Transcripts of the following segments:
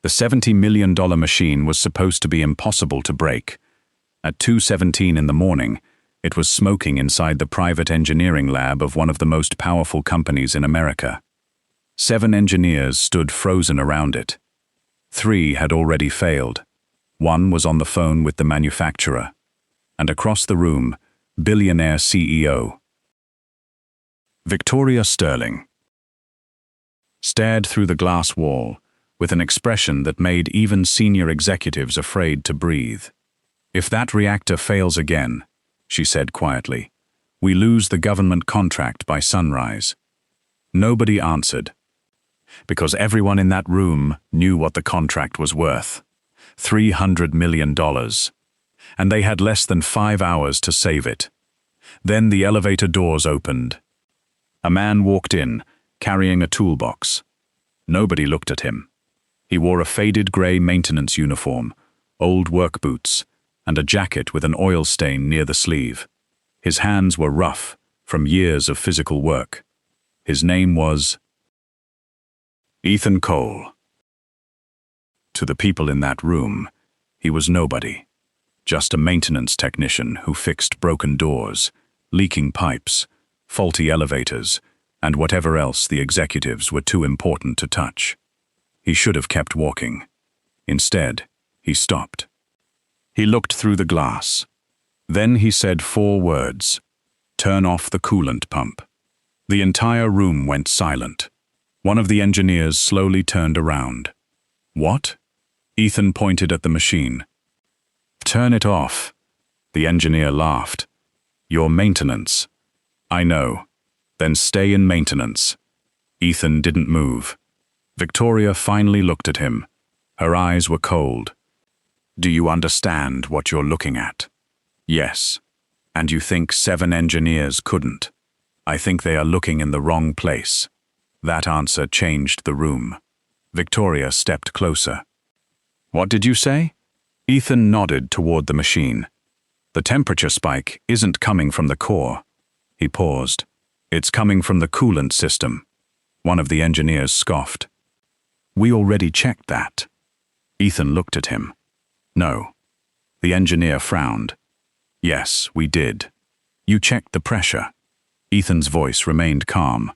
The $70 million machine was supposed to be impossible to break. At 2:17 in the morning, it was smoking inside the private engineering lab of one of the most powerful companies in America. 7 engineers stood frozen around it. 3 had already failed. 1 was on the phone with the manufacturer. And across the room, Billionaire CEO Victoria Sterling stared through the glass wall with an expression that made even senior executives afraid to breathe. "If that reactor fails again," she said quietly, "we lose the government contract by sunrise." Nobody answered, because everyone in that room knew what the contract was worth. $300 million. And they had less than 5 hours to save it. Then the elevator doors opened. A man walked in, carrying a toolbox. Nobody looked at him. He wore a faded gray maintenance uniform, old work boots, and a jacket with an oil stain near the sleeve. His hands were rough from years of physical work. His name was Ethan Cole. To the people in that room, he was nobody. Just a maintenance technician who fixed broken doors, leaking pipes, faulty elevators, and whatever else the executives were too important to touch. He should have kept walking. Instead, he stopped. He looked through the glass. Then he said 4 words: "Turn off the coolant pump." The entire room went silent. One of the engineers slowly turned around. "What?" Ethan pointed at the machine. "Turn it off." The engineer laughed. "Your maintenance." "I know. Then stay in maintenance." Ethan didn't move. Victoria finally looked at him. Her eyes were cold. "Do you understand what you're looking at?" "Yes." "And you think 7 engineers couldn't?" "I think they are looking in the wrong place." That answer changed the room. Victoria stepped closer. "What did you say?" Ethan nodded toward the machine. "The temperature spike isn't coming from the core." He paused. "It's coming from the coolant system." One of the engineers scoffed. "We already checked that." Ethan looked at him. "No." The engineer frowned. "Yes, we did. You checked the pressure." Ethan's voice remained calm.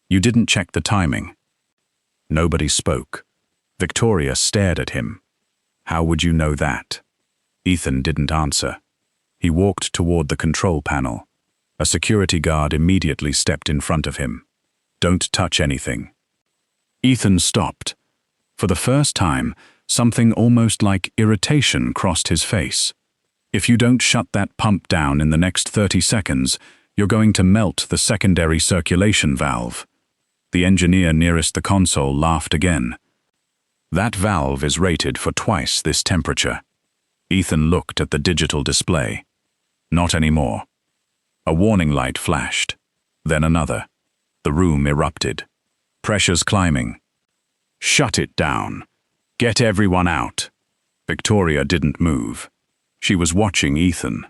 "You didn't check the timing." Nobody spoke. Victoria stared at him. "How would you know that?" Ethan didn't answer. He walked toward the control panel. A security guard immediately stepped in front of him. "Don't touch anything." Ethan stopped. For the first time, something almost like irritation crossed his face. "If you don't shut that pump down in the next 30 seconds, you're going to melt the secondary circulation valve." The engineer nearest the console laughed again. "That valve is rated for twice this temperature." Ethan looked at the digital display. Not anymore. A warning light flashed. Then another. The room erupted. "Pressure's climbing." "Shut it down. Get everyone out." Victoria didn't move. She was watching Ethan.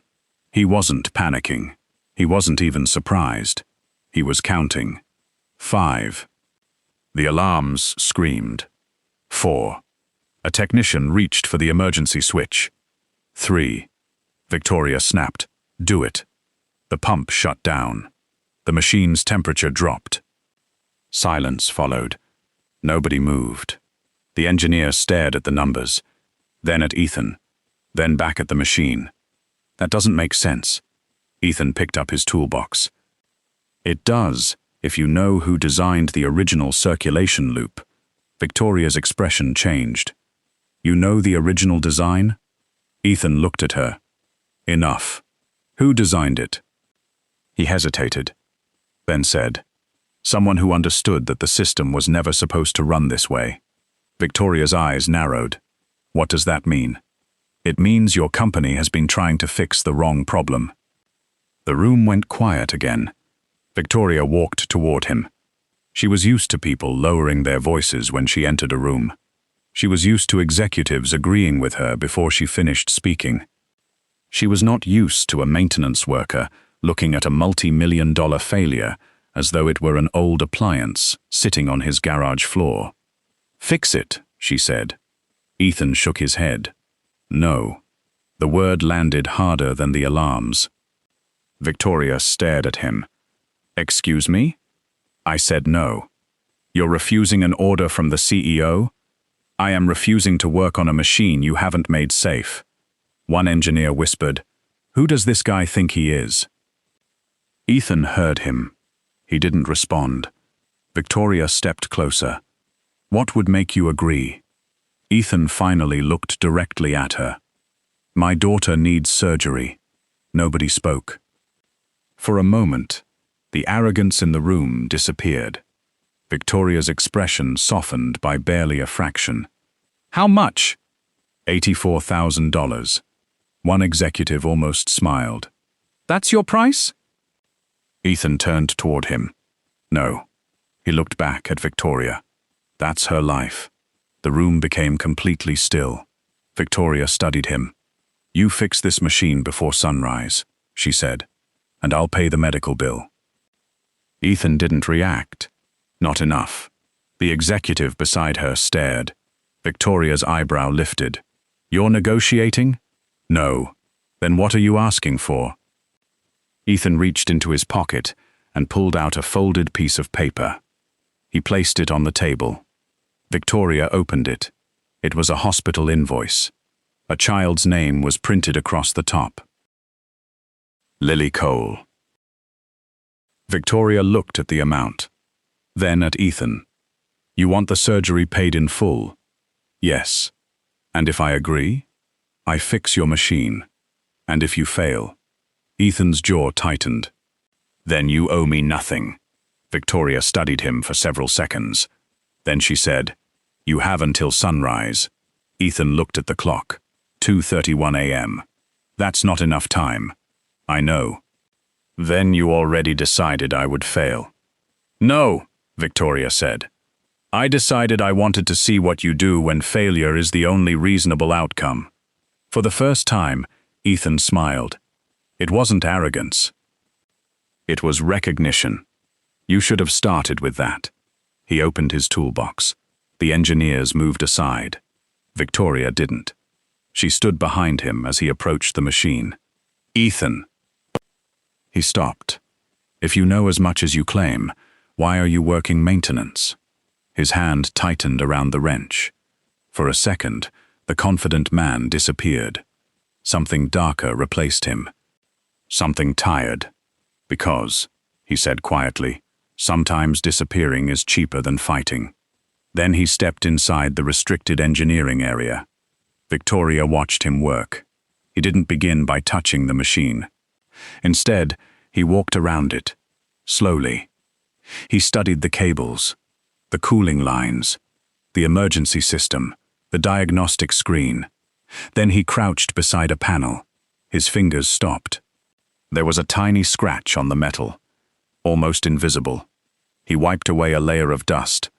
He wasn't panicking. He wasn't even surprised. He was counting. 5. The alarms screamed. 4. A technician reached for the emergency switch. 3. Victoria snapped. "Do it." The pump shut down. The machine's temperature dropped. Silence followed. Nobody moved. The engineer stared at the numbers, then at Ethan, then back at the machine. "That doesn't make sense." Ethan picked up his toolbox. "It does, if you know who designed the original circulation loop." Victoria's expression changed. "You know the original design?" Ethan looked at her. "Enough. Who designed it?" He hesitated, then said, "Someone who understood that the system was never supposed to run this way." Victoria's eyes narrowed. "What does that mean?" "It means your company has been trying to fix the wrong problem." The room went quiet again. Victoria walked toward him. She was used to people lowering their voices when she entered a room. She was used to executives agreeing with her before she finished speaking. She was not used to a maintenance worker looking at a multi-million-dollar failure as though it were an old appliance sitting on his garage floor. "Fix it," she said. Ethan shook his head. No. The word landed harder than the alarms. Victoria stared at him. Excuse me? I said no. You're refusing an order from the CEO? I am refusing to work on a machine you haven't made safe. One engineer whispered, Who does this guy think he is? Ethan heard him. He didn't respond. Victoria stepped closer. What would make you agree? Ethan finally looked directly at her. My daughter needs surgery. Nobody spoke. For a moment, the arrogance in the room disappeared. Victoria's expression softened by barely a fraction. How much? $84,000. One executive almost smiled. That's your price? Ethan turned toward him. No. He looked back at Victoria. That's her life. The room became completely still. Victoria studied him. You fix this machine before sunrise, she said, and I'll pay the medical bill. Ethan didn't react. Not enough. The executive beside her stared. Victoria's eyebrow lifted. You're negotiating? No. Then what are you asking for? Ethan reached into his pocket and pulled out a folded piece of paper. He placed it on the table. Victoria opened it. It was a hospital invoice. A child's name was printed across the top. Lily Cole. Victoria looked at the amount. Then at Ethan. You want the surgery paid in full? Yes. And if I agree? I fix your machine. And if you fail? Ethan's jaw tightened. Then you owe me nothing. Victoria studied him for several seconds. Then she said, You have until sunrise. Ethan looked at the clock. 2:31 a.m. That's not enough time. I know. Then you already decided I would fail. No, Victoria said. I decided I wanted to see what you do when failure is the only reasonable outcome. For the first time, Ethan smiled. It wasn't arrogance. It was recognition. You should have started with that. He opened his toolbox. The engineers moved aside. Victoria didn't. She stood behind him as he approached the machine. Ethan. He stopped. If you know as much as you claim, why are you working maintenance? His hand tightened around the wrench. For a second, the confident man disappeared. Something darker replaced him. Something tired. Because, he said quietly, sometimes disappearing is cheaper than fighting. Then he stepped inside the restricted engineering area. Victoria watched him work. He didn't begin by touching the machine. Instead, he walked around it, slowly. He studied the cables, the cooling lines, the emergency system, the diagnostic screen. Then he crouched beside a panel. His fingers stopped. There was a tiny scratch on the metal, almost invisible. He wiped away a layer of dust.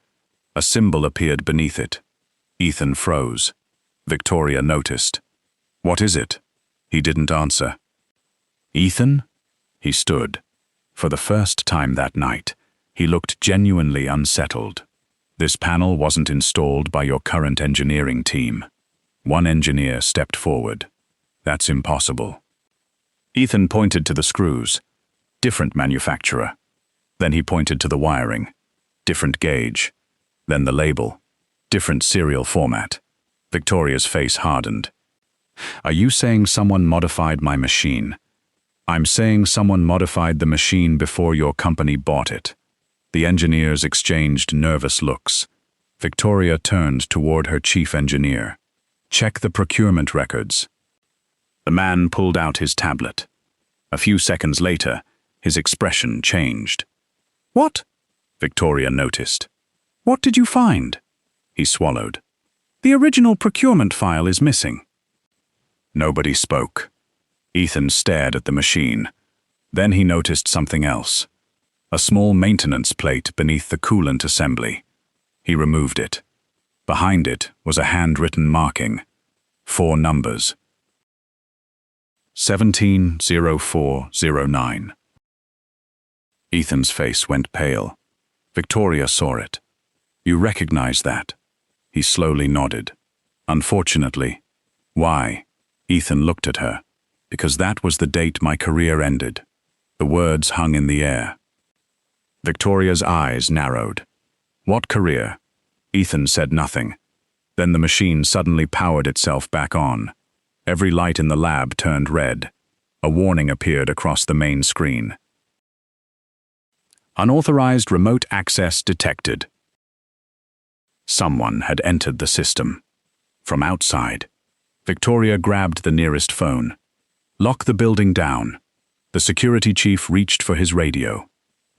A symbol appeared beneath it. Ethan froze. Victoria noticed. What is it? He didn't answer. Ethan? He stood. For the first time that night, he looked genuinely unsettled. This panel wasn't installed by your current engineering team. One engineer stepped forward. That's impossible. Ethan pointed to the screws. Different manufacturer. Then he pointed to the wiring. Different gauge. Then the label. Different serial format. Victoria's face hardened. Are you saying someone modified my machine? I'm saying someone modified the machine before your company bought it. The engineers exchanged nervous looks. Victoria turned toward her chief engineer. Check the procurement records. The man pulled out his tablet. A few seconds later, his expression changed. What? Victoria noticed. What did you find? He swallowed. The original procurement file is missing. Nobody spoke. Ethan stared at the machine. Then he noticed something else. A small maintenance plate beneath the coolant assembly. He removed it. Behind it was a handwritten marking. 4 numbers. 170409. Ethan's face went pale. Victoria saw it. You recognize that? He slowly nodded. Unfortunately. Why? Ethan looked at her. Because that was the date my career ended. The words hung in the air. Victoria's eyes narrowed. What career? Ethan said nothing. Then the machine suddenly powered itself back on. Every light in the lab turned red. A warning appeared across the main screen. Unauthorized remote access detected. Someone had entered the system. From outside. Victoria grabbed the nearest phone. Lock the building down. The security chief reached for his radio.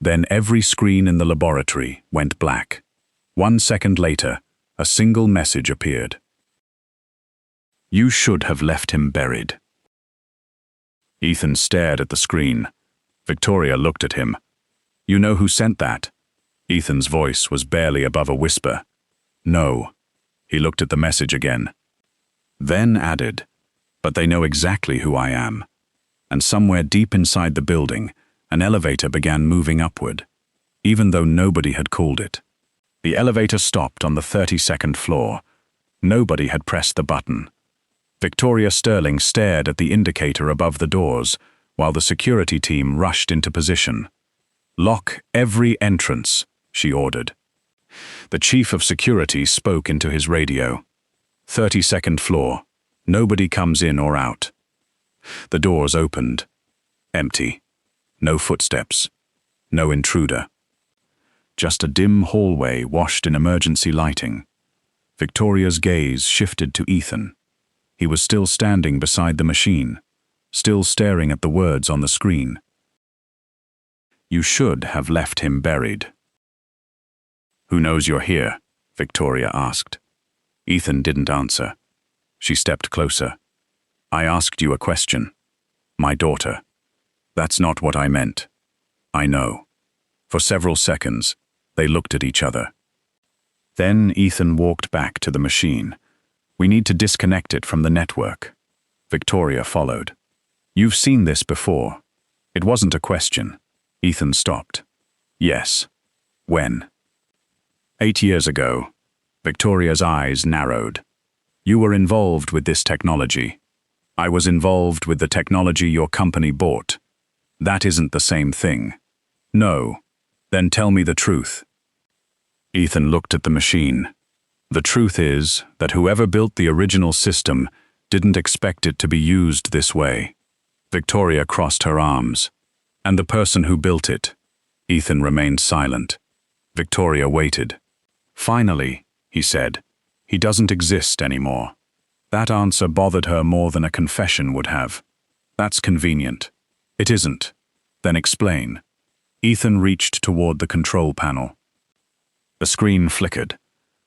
Then every screen in the laboratory went black. 1 second later, a single message appeared. You should have left him buried. Ethan stared at the screen. Victoria looked at him. You know who sent that? Ethan's voice was barely above a whisper. No. He looked at the message again. Then added, but they know exactly who I am. And somewhere deep inside the building, an elevator began moving upward, even though nobody had called it. The elevator stopped on the 32nd floor. Nobody had pressed the button. Victoria Sterling stared at the indicator above the doors, while the security team rushed into position. Lock every entrance, she ordered. The chief of security spoke into his radio. 32nd floor. Nobody comes in or out. The doors opened. Empty. No footsteps. No intruder. Just a dim hallway washed in emergency lighting. Victoria's gaze shifted to Ethan. He was still standing beside the machine, still staring at the words on the screen. You should have left him buried. Who knows you're here? Victoria asked. Ethan didn't answer. She stepped closer. I asked you a question. My daughter. That's not what I meant. I know. For several seconds, they looked at each other. Then Ethan walked back to the machine. We need to disconnect it from the network. Victoria followed. You've seen this before. It wasn't a question. Ethan stopped. Yes. When? 8 years ago. Victoria's eyes narrowed. You were involved with this technology. I was involved with the technology your company bought. That isn't the same thing. No. Then tell me the truth. Ethan looked at the machine. The truth is that whoever built the original system didn't expect it to be used this way. Victoria crossed her arms. And the person who built it? Ethan remained silent. Victoria waited. Finally, he said, he doesn't exist anymore. That answer bothered her more than a confession would have. That's convenient. It isn't. Then explain. Ethan reached toward the control panel. The screen flickered.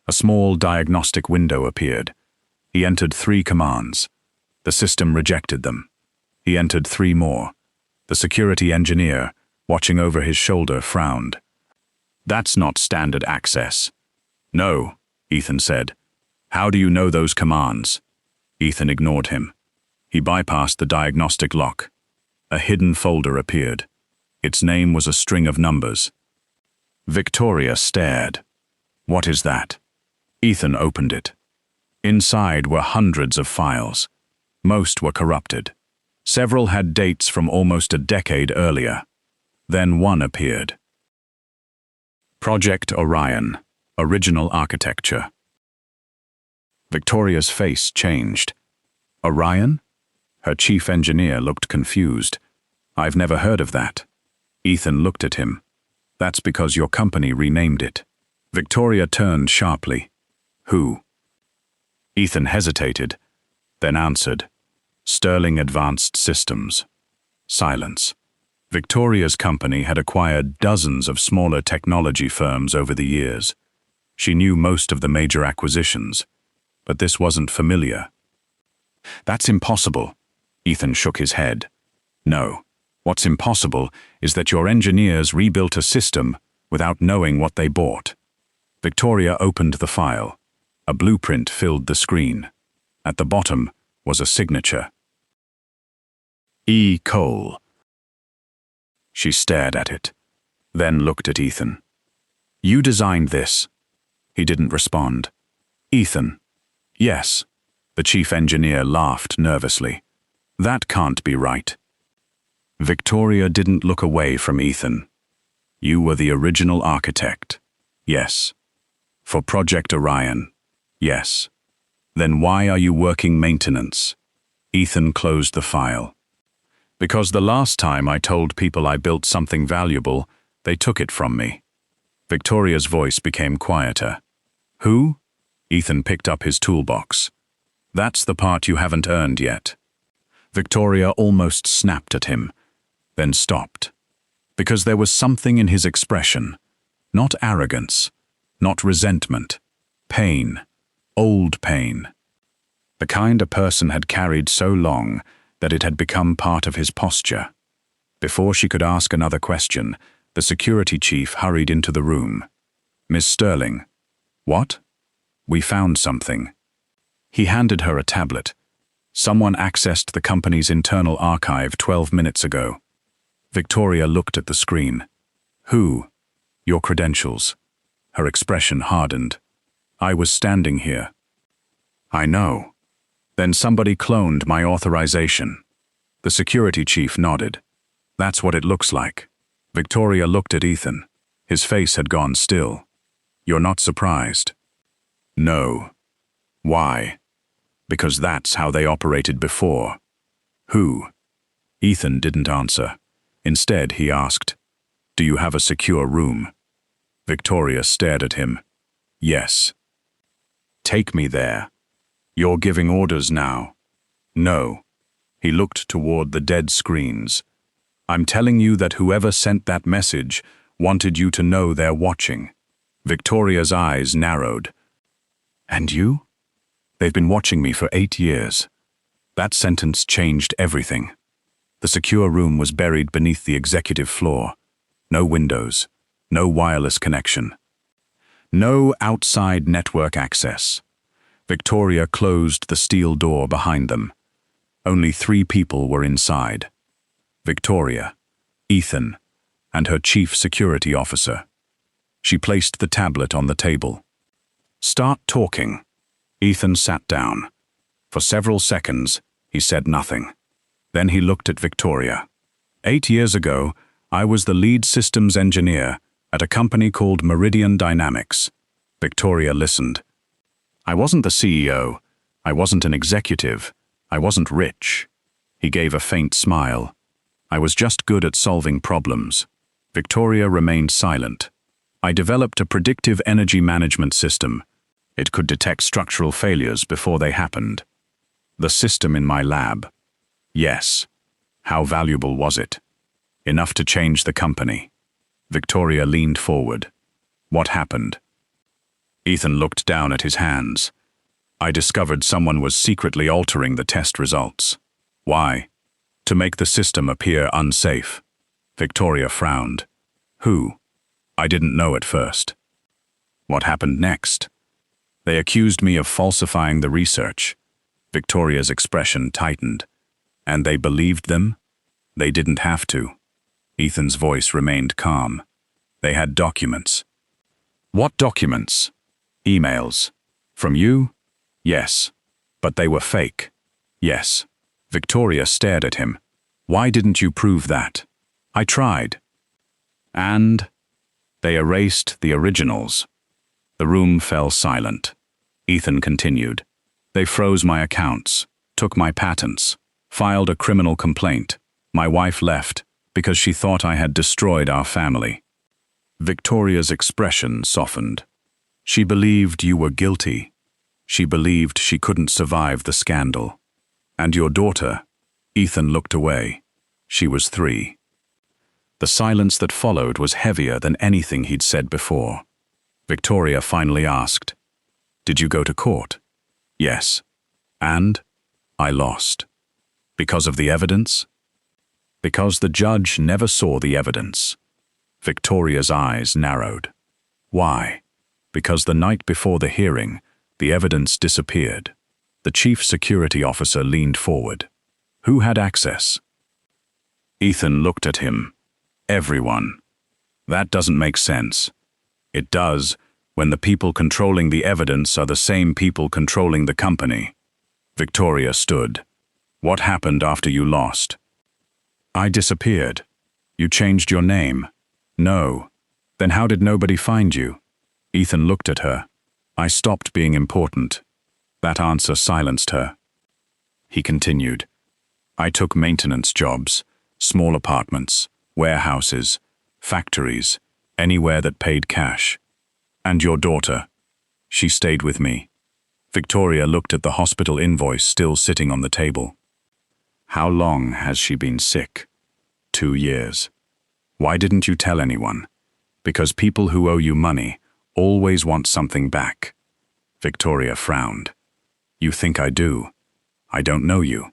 A small diagnostic window appeared. He entered 3 commands. The system rejected them. He entered 3 more. The security engineer, watching over his shoulder, frowned. That's not standard access. No, Ethan said. How do you know those commands? Ethan ignored him. He bypassed the diagnostic lock. A hidden folder appeared. Its name was a string of numbers. Victoria stared. What is that? Ethan opened it. Inside were hundreds of files. Most were corrupted. Several had dates from almost a decade earlier. Then one appeared. Project Orion, original architecture. Victoria's face changed. Orion? Her chief engineer looked confused. I've never heard of that. Ethan looked at him. That's because your company renamed it. Victoria turned sharply. Who? Ethan hesitated, then answered. Sterling Advanced Systems. Silence. Victoria's company had acquired dozens of smaller technology firms over the years. She knew most of the major acquisitions, but this wasn't familiar. That's impossible. Ethan shook his head. No. What's impossible is that your engineers rebuilt a system without knowing what they bought. Victoria opened the file. A blueprint filled the screen. At the bottom was a signature. E. Cole. She stared at it, then looked at Ethan. You designed this. He didn't respond. Ethan. Yes, The chief engineer laughed nervously. That can't be right. Victoria didn't look away from Ethan. You were the original architect. Yes. For Project Orion. Yes. Then why are you working maintenance? Ethan closed the file. Because the last time I told people I built something valuable, they took it from me. Victoria's voice became quieter. Who? Ethan picked up his toolbox. That's the part you haven't earned yet. Victoria almost snapped at him, then stopped. Because there was something in his expression. Not arrogance, not resentment. Pain. Old pain. The kind a person had carried so long that it had become part of his posture. Before she could ask another question, the security chief hurried into the room. Miss Sterling. What? We found something. He handed her a tablet. Someone accessed the company's internal archive 12 minutes ago. Victoria looked at the screen. Who? Your credentials. Her expression hardened. I was standing here. I know. Then somebody cloned my authorization. The security chief nodded. That's what it looks like. Victoria looked at Ethan. His face had gone still. You're not surprised? No. Why? Because that's how they operated before. Who? Ethan didn't answer. Instead, he asked, Do you have a secure room? Victoria stared at him. Yes. Take me there. You're giving orders now. No. He looked toward the dead screens. I'm telling you that whoever sent that message wanted you to know they're watching. Victoria's eyes narrowed. And you? They've been watching me for 8 years. That sentence changed everything. The secure room was buried beneath the executive floor. No windows, no wireless connection. No outside network access. Victoria closed the steel door behind them. Only 3 people were inside. Victoria, Ethan, and her chief security officer. She placed the tablet on the table. Start talking. Ethan sat down. For several seconds, he said nothing. Then he looked at Victoria. 8 years ago, I was the lead systems engineer at a company called Meridian Dynamics. Victoria listened. I wasn't the CEO. I wasn't an executive. I wasn't rich. He gave a faint smile. I was just good at solving problems. Victoria remained silent. I developed a predictive energy management system. It could detect structural failures before they happened. The system in my lab. Yes. How valuable was it? Enough to change the company. Victoria leaned forward. What happened? Ethan looked down at his hands. I discovered someone was secretly altering the test results. Why? To make the system appear unsafe. Victoria frowned. Who? I didn't know at first. What happened next? They accused me of falsifying the research. Victoria's expression tightened. And they believed them? They didn't have to. Ethan's voice remained calm. They had documents. What documents? Emails. From you? Yes. But they were fake. Yes. Victoria stared at him. Why didn't you prove that? I tried. And? They erased the originals. The room fell silent. Ethan continued. They froze my accounts, took my patents, filed a criminal complaint. My wife left because she thought I had destroyed our family. Victoria's expression softened. She believed you were guilty. She believed she couldn't survive the scandal. And your daughter? Ethan looked away. She was 3. The silence that followed was heavier than anything he'd said before. Victoria finally asked, Did you go to court? Yes. And? I lost. Because of the evidence? Because the judge never saw the evidence. Victoria's eyes narrowed. Why? Because the night before the hearing, the evidence disappeared. The chief security officer leaned forward. Who had access? Ethan looked at him. Everyone. That doesn't make sense. It does when the people controlling the evidence are the same people controlling the company. Victoria stood. What happened after you lost? I disappeared. You changed your name. No. Then how did nobody find you? Ethan looked at her. I stopped being important. That answer silenced her. He continued. I took maintenance jobs, small apartments, warehouses, factories, anywhere that paid cash. And your daughter? She stayed with me. Victoria looked at the hospital invoice still sitting on the table. How long has she been sick? 2 years. Why didn't you tell anyone? Because people who owe you money always want something back. Victoria frowned. You think I do? I don't know you.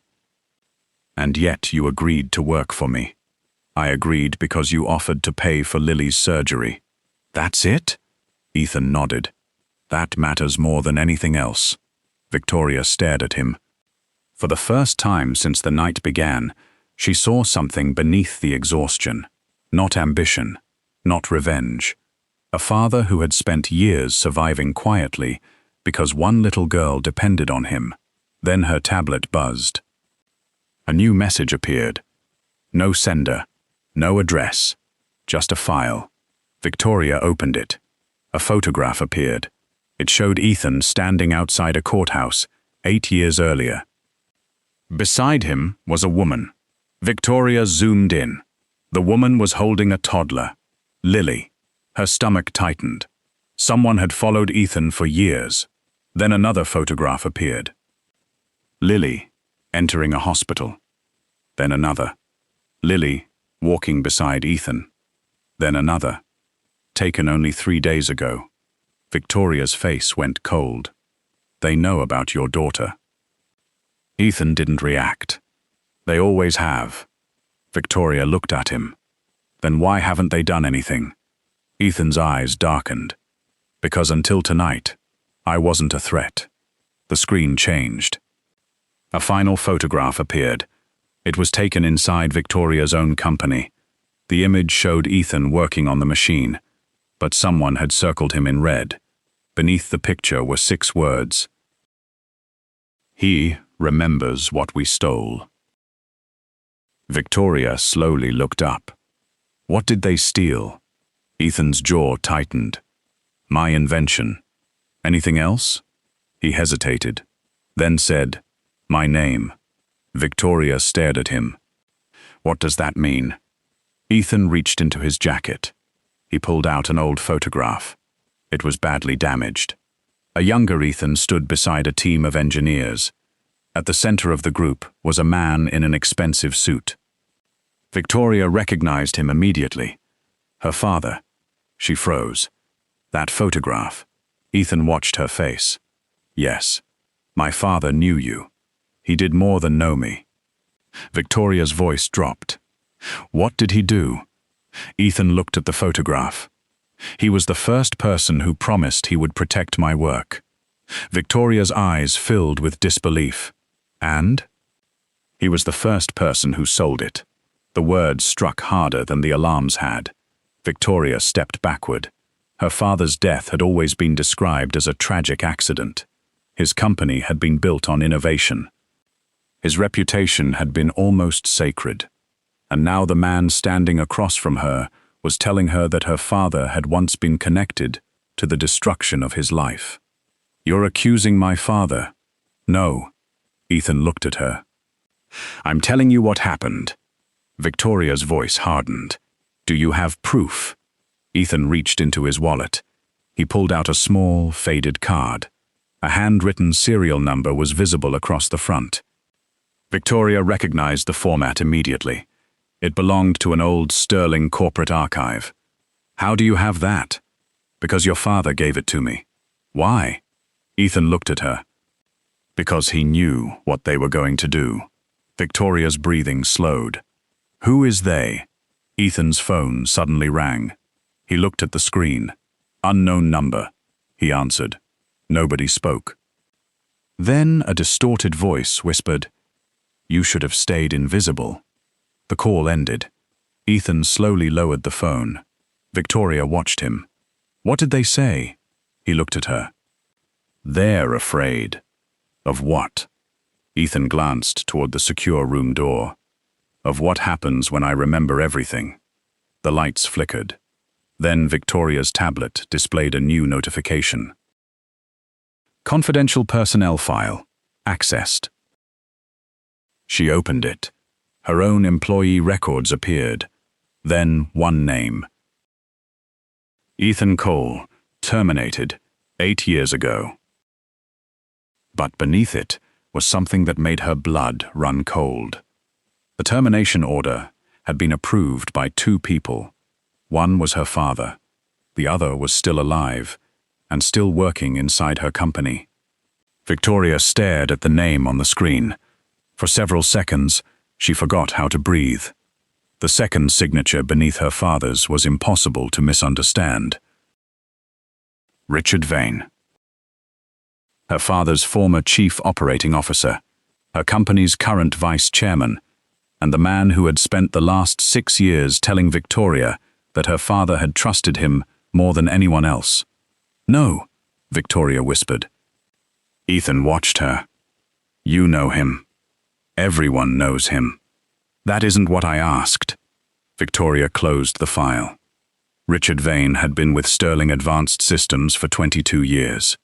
And yet you agreed to work for me. I agreed because you offered to pay for Lily's surgery. That's it? Ethan nodded. That matters more than anything else. Victoria stared at him. For the first time since the night began, she saw something beneath the exhaustion. Not ambition, not revenge. A father who had spent years surviving quietly because one little girl depended on him. Then her tablet buzzed. A new message appeared. No sender, no address, just a file. Victoria opened it. A photograph appeared. It showed Ethan standing outside a courthouse 8 years earlier. Beside him was a woman. Victoria zoomed in. The woman was holding a toddler, Lily. Her stomach tightened. Someone had followed Ethan for years. Then another photograph appeared. Lily, entering a hospital. Then another. Lily, walking beside Ethan. Then another. Taken only 3 days ago. Victoria's face went cold. They know about your daughter. Ethan didn't react. They always have. Victoria looked at him. Then why haven't they done anything? Ethan's eyes darkened. Because until tonight, I wasn't a threat. The screen changed. A final photograph appeared. It was taken inside Victoria's own company. The image showed Ethan working on the machine, but someone had circled him in red. Beneath the picture were 6 words. He remembers what we stole. Victoria slowly looked up. What did they steal? Ethan's jaw tightened. My invention. Anything else? He hesitated, then said, my name. Victoria stared at him. What does that mean? Ethan reached into his jacket. He pulled out an old photograph. It was badly damaged. A younger Ethan stood beside a team of engineers. At the center of the group was a man in an expensive suit. Victoria recognized him immediately. Her father. She froze. That photograph. Ethan watched her face. Yes, my father knew you. He did more than know me. Victoria's voice dropped. What did he do? Ethan looked at the photograph. He was the first person who promised he would protect my work. Victoria's eyes filled with disbelief. And? He was the first person who sold it. The words struck harder than the alarms had. Victoria stepped backward. Her father's death had always been described as a tragic accident. His company had been built on innovation. His reputation had been almost sacred. And now the man standing across from her was telling her that her father had once been connected to the destruction of his life. You're accusing my father? No. Ethan looked at her. I'm telling you what happened. Victoria's voice hardened. Do you have proof? Ethan reached into his wallet. He pulled out a small, faded card. A handwritten serial number was visible across the front. Victoria recognized the format immediately. It belonged to an old sterling corporate archive. How do you have that? Because your father gave it to me. Why? Ethan looked at her. Because he knew what they were going to do. Victoria's breathing slowed. Who is they? Ethan's phone suddenly rang. He looked at the screen. Unknown number, he answered. Nobody spoke. Then a distorted voice whispered, You should have stayed invisible. The call ended. Ethan slowly lowered the phone. Victoria watched him. What did they say? He looked at her. They're afraid. Of what? Ethan glanced toward the secure room door. Of what happens when I remember everything. The lights flickered. Then Victoria's tablet displayed a new notification. Confidential personnel file. Accessed. She opened it. Her own employee records appeared. Then one name. Ethan Cole, terminated 8 years ago. But beneath it was something that made her blood run cold. The termination order had been approved by 2 people. One was her father. The other was still alive and still working inside her company. Victoria stared at the name on the screen. For several seconds, she forgot how to breathe. The second signature beneath her father's was impossible to misunderstand. Richard Vane. Her father's former chief operating officer, her company's current vice chairman, and the man who had spent the last 6 years telling Victoria that her father had trusted him more than anyone else. "No," Victoria whispered. Ethan watched her. "You know him. Everyone knows him." "That isn't what I asked." Victoria closed the file. Richard Vane had been with Sterling Advanced Systems for 22 years.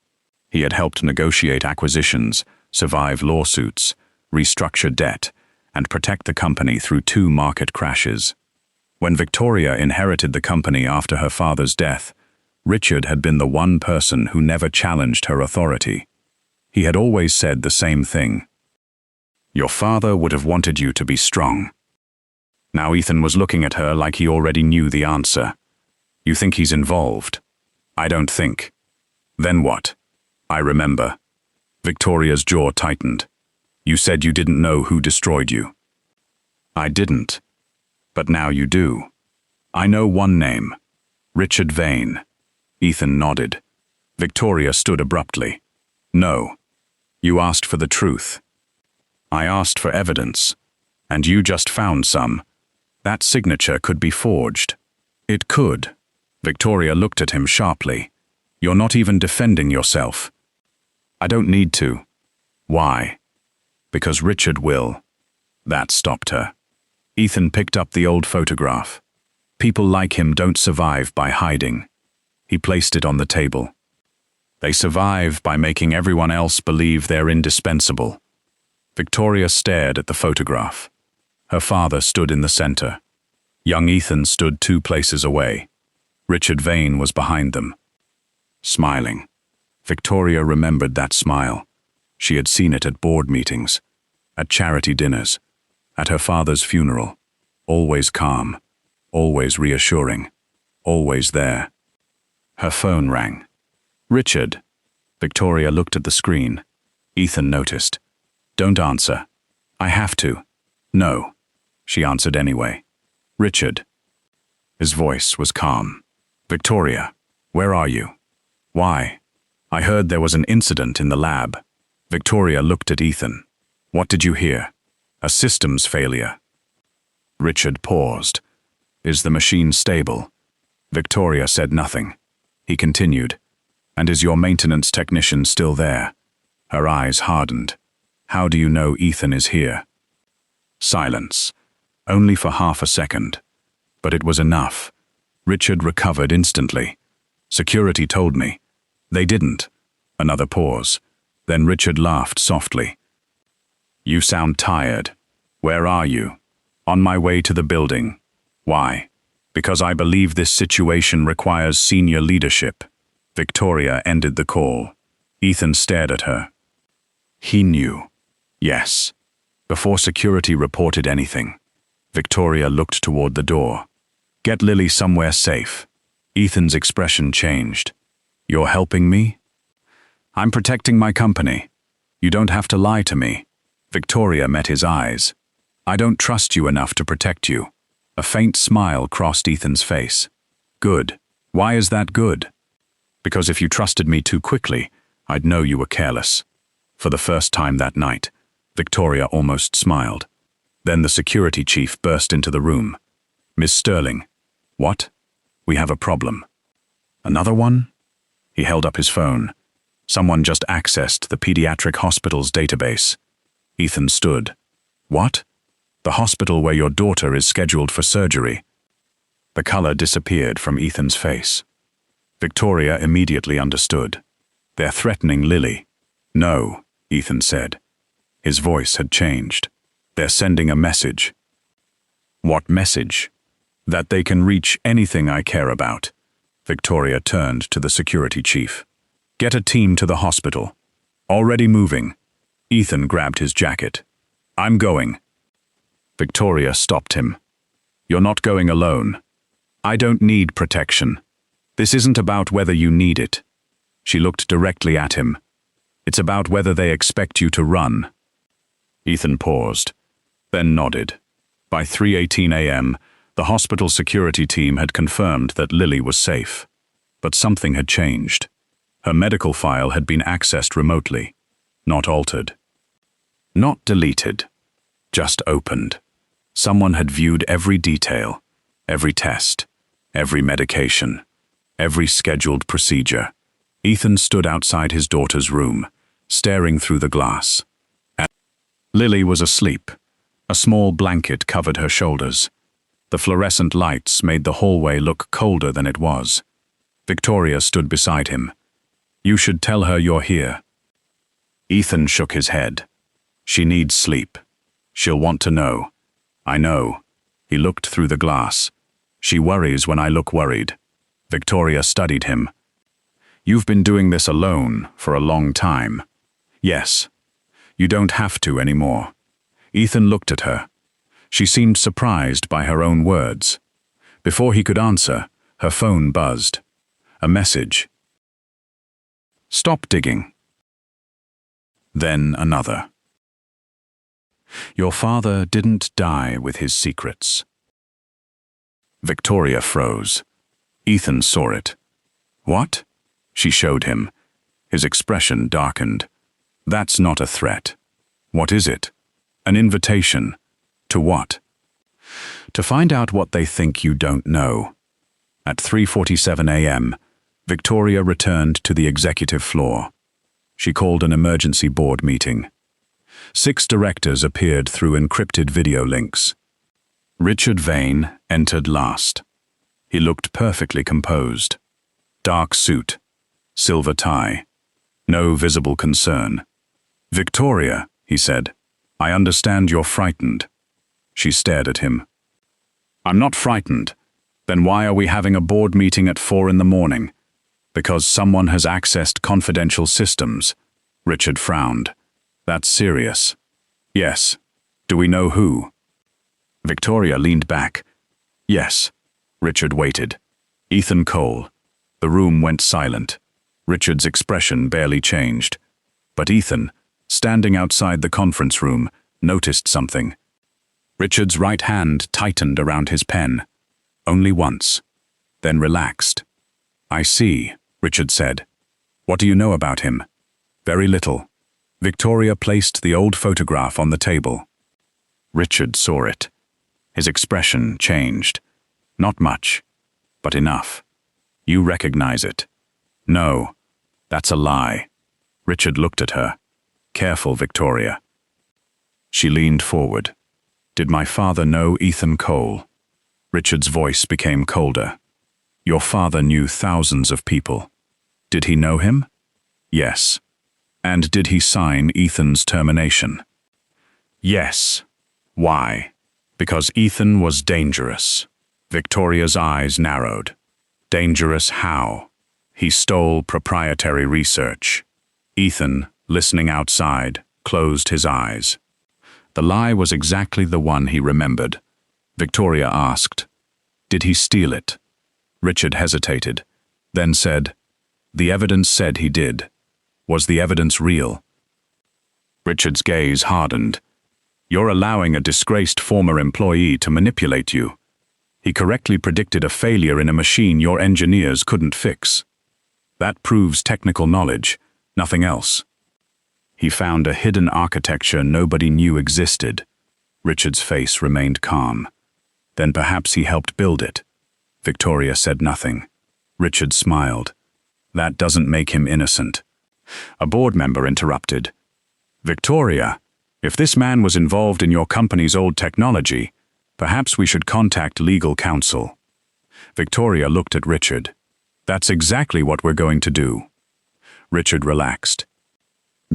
He had helped negotiate acquisitions, survive lawsuits, restructure debt, and protect the company through 2 market crashes. When Victoria inherited the company after her father's death, Richard had been the one person who never challenged her authority. He had always said the same thing. "Your father would have wanted you to be strong." Now Ethan was looking at her like he already knew the answer. "You think he's involved?" "I don't think." "Then what?" "I remember." Victoria's jaw tightened. "You said you didn't know who destroyed you." "I didn't. But now you do." "I know one name. Richard Vane." Ethan nodded. Victoria stood abruptly. "No. You asked for the truth." "I asked for evidence. And you just found some. That signature could be forged." "It could." Victoria looked at him sharply. "You're not even defending yourself." "I don't need to." "Why?" "Because Richard will." That stopped her. Ethan picked up the old photograph. "People like him don't survive by hiding." He placed it on the table. "They survive by making everyone else believe they're indispensable." Victoria stared at the photograph. Her father stood in the center. Young Ethan stood 2 places away. Richard Vane was behind them, smiling. Victoria remembered that smile. She had seen it at board meetings, at charity dinners, at her father's funeral. Always calm, always reassuring, always there. Her phone rang. "Richard." Victoria looked at the screen. Ethan noticed. "Don't answer." "I have to." "No." She answered anyway. "Richard." His voice was calm. "Victoria, where are you?" "Why?" "I heard there was an incident in the lab." Victoria looked at Ethan. "What did you hear?" "A systems failure." Richard paused. "Is the machine stable?" Victoria said nothing. He continued. "And is your maintenance technician still there?" Her eyes hardened. "How do you know Ethan is here?" Silence. Only for half a second. But it was enough. Richard recovered instantly. "Security told me." "They didn't." Another pause. Then Richard laughed softly. "You sound tired. Where are you?" "On my way to the building." "Why?" "Because I believe this situation requires senior leadership." Victoria ended the call. Ethan stared at her. He knew. Yes. Before security reported anything, Victoria looked toward the door. "Get Lily somewhere safe." Ethan's expression changed. "You're helping me?" "I'm protecting my company. You don't have to lie to me." Victoria met his eyes. "I don't trust you enough to protect you." A faint smile crossed Ethan's face. "Good. Why is that good?" "Because if you trusted me too quickly, I'd know you were careless." For the first time that night, Victoria almost smiled. Then the security chief burst into the room. "Miss Sterling." "What?" "We have a problem." "Another one?" He held up his phone. "Someone just accessed the pediatric hospital's database." Ethan stood. What? The hospital where your daughter is scheduled for surgery. The color disappeared from Ethan's face. Victoria immediately understood. They're threatening Lily. No, Ethan said. His voice had changed. They're sending a message. What message? That they can reach anything I care about. Victoria turned to the security chief. Get a team to the hospital. Already moving. Ethan grabbed his jacket. I'm going. Victoria stopped him. You're not going alone. I don't need protection. This isn't about whether you need it. She looked directly at him. It's about whether they expect you to run. Ethan paused, then nodded. By 3:18 a.m., the hospital security team had confirmed that Lily was safe. But something had changed. Her medical file had been accessed remotely, not altered. Not deleted, just opened. Someone had viewed every detail, every test, every medication, every scheduled procedure. Ethan stood outside his daughter's room, staring through the glass. Lily was asleep. A small blanket covered her shoulders. The fluorescent lights made the hallway look colder than it was. Victoria stood beside him. You should tell her you're here. Ethan shook his head. She needs sleep. She'll want to know. I know. He looked through the glass. She worries when I look worried. Victoria studied him. You've been doing this alone for a long time. Yes. You don't have to anymore. Ethan looked at her. She seemed surprised by her own words. Before he could answer, her phone buzzed. A message. Stop digging. Then another. Your father didn't die with his secrets. Victoria froze. Ethan saw it. What? She showed him. His expression darkened. That's not a threat. What is it? An invitation. To what? To find out what they think you don't know. At 3:47 a.m., Victoria returned to the executive floor. She called an emergency board meeting. 6 directors appeared through encrypted video links. Richard Vane entered last. He looked perfectly composed. Dark suit, silver tie, no visible concern. Victoria, he said, I understand you're frightened. She stared at him. I'm not frightened. Then why are we having a board meeting at 4 in the morning? Because someone has accessed confidential systems. Richard frowned. That's serious. Yes. Do we know who? Victoria leaned back. Yes. Richard waited. Ethan Cole. The room went silent. Richard's expression barely changed. But Ethan, standing outside the conference room, noticed something. Richard's right hand tightened around his pen. Only once. Then relaxed. I see, Richard said. What do you know about him? Very little. Victoria placed the old photograph on the table. Richard saw it. His expression changed. Not much, but enough. You recognize it. No, that's a lie. Richard looked at her. Careful, Victoria. She leaned forward. Did my father know Ethan Cole? Richard's voice became colder. Your father knew thousands of people. Did he know him? Yes. And did he sign Ethan's termination? Yes. Why? Because Ethan was dangerous. Victoria's eyes narrowed. Dangerous how? He stole proprietary research. Ethan, listening outside, closed his eyes. The lie was exactly the one he remembered. Victoria asked, Did he steal it? Richard hesitated, then said, The evidence said he did. Was the evidence real? Richard's gaze hardened. You're allowing a disgraced former employee to manipulate you. He correctly predicted a failure in a machine your engineers couldn't fix. That proves technical knowledge, nothing else. He found a hidden architecture nobody knew existed. Richard's face remained calm. Then perhaps he helped build it. Victoria said nothing. Richard smiled. That doesn't make him innocent. A board member interrupted. Victoria, If this man was involved in your company's old technology, perhaps we should contact legal counsel. Victoria looked at Richard. That's exactly what we're going to do. Richard relaxed.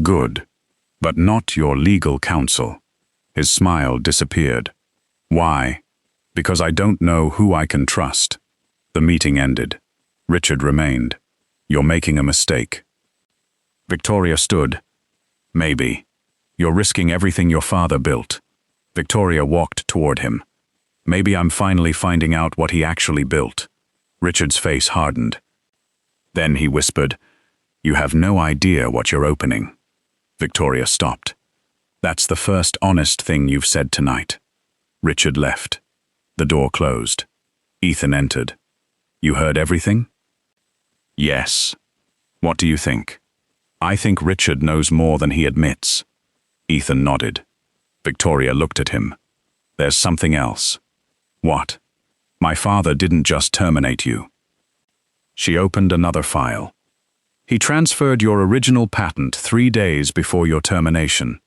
Good, but not your legal counsel. His smile disappeared. Why? Because I don't know who I can trust. The meeting ended. Richard remained. You're making a mistake. Victoria stood. Maybe. You're risking everything your father built. Victoria walked toward him. Maybe I'm finally finding out what he actually built. Richard's face hardened. Then he whispered, You have no idea what you're opening. Victoria stopped. That's the first honest thing you've said tonight. Richard left. The door closed. Ethan entered. You heard everything? Yes. What do you think? I think Richard knows more than he admits. Ethan nodded. Victoria looked at him. There's something else. What? My father didn't just terminate you. She opened another file. He transferred your original patent 3 days before your termination.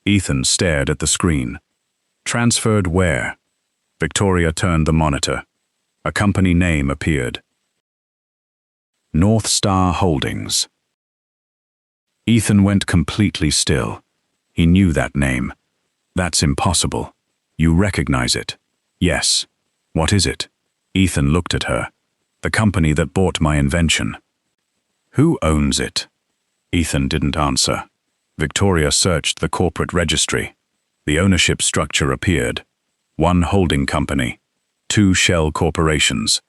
Ethan stared at the screen. Transferred where? Victoria turned the monitor. A company name appeared. North Star Holdings. Ethan went completely still. He knew that name. That's impossible. You recognize it. Yes. What is it? Ethan looked at her. The company that bought my invention. Who owns it? Ethan didn't answer. Victoria searched the corporate registry. The ownership structure appeared. 1 holding company, 2 shell corporations,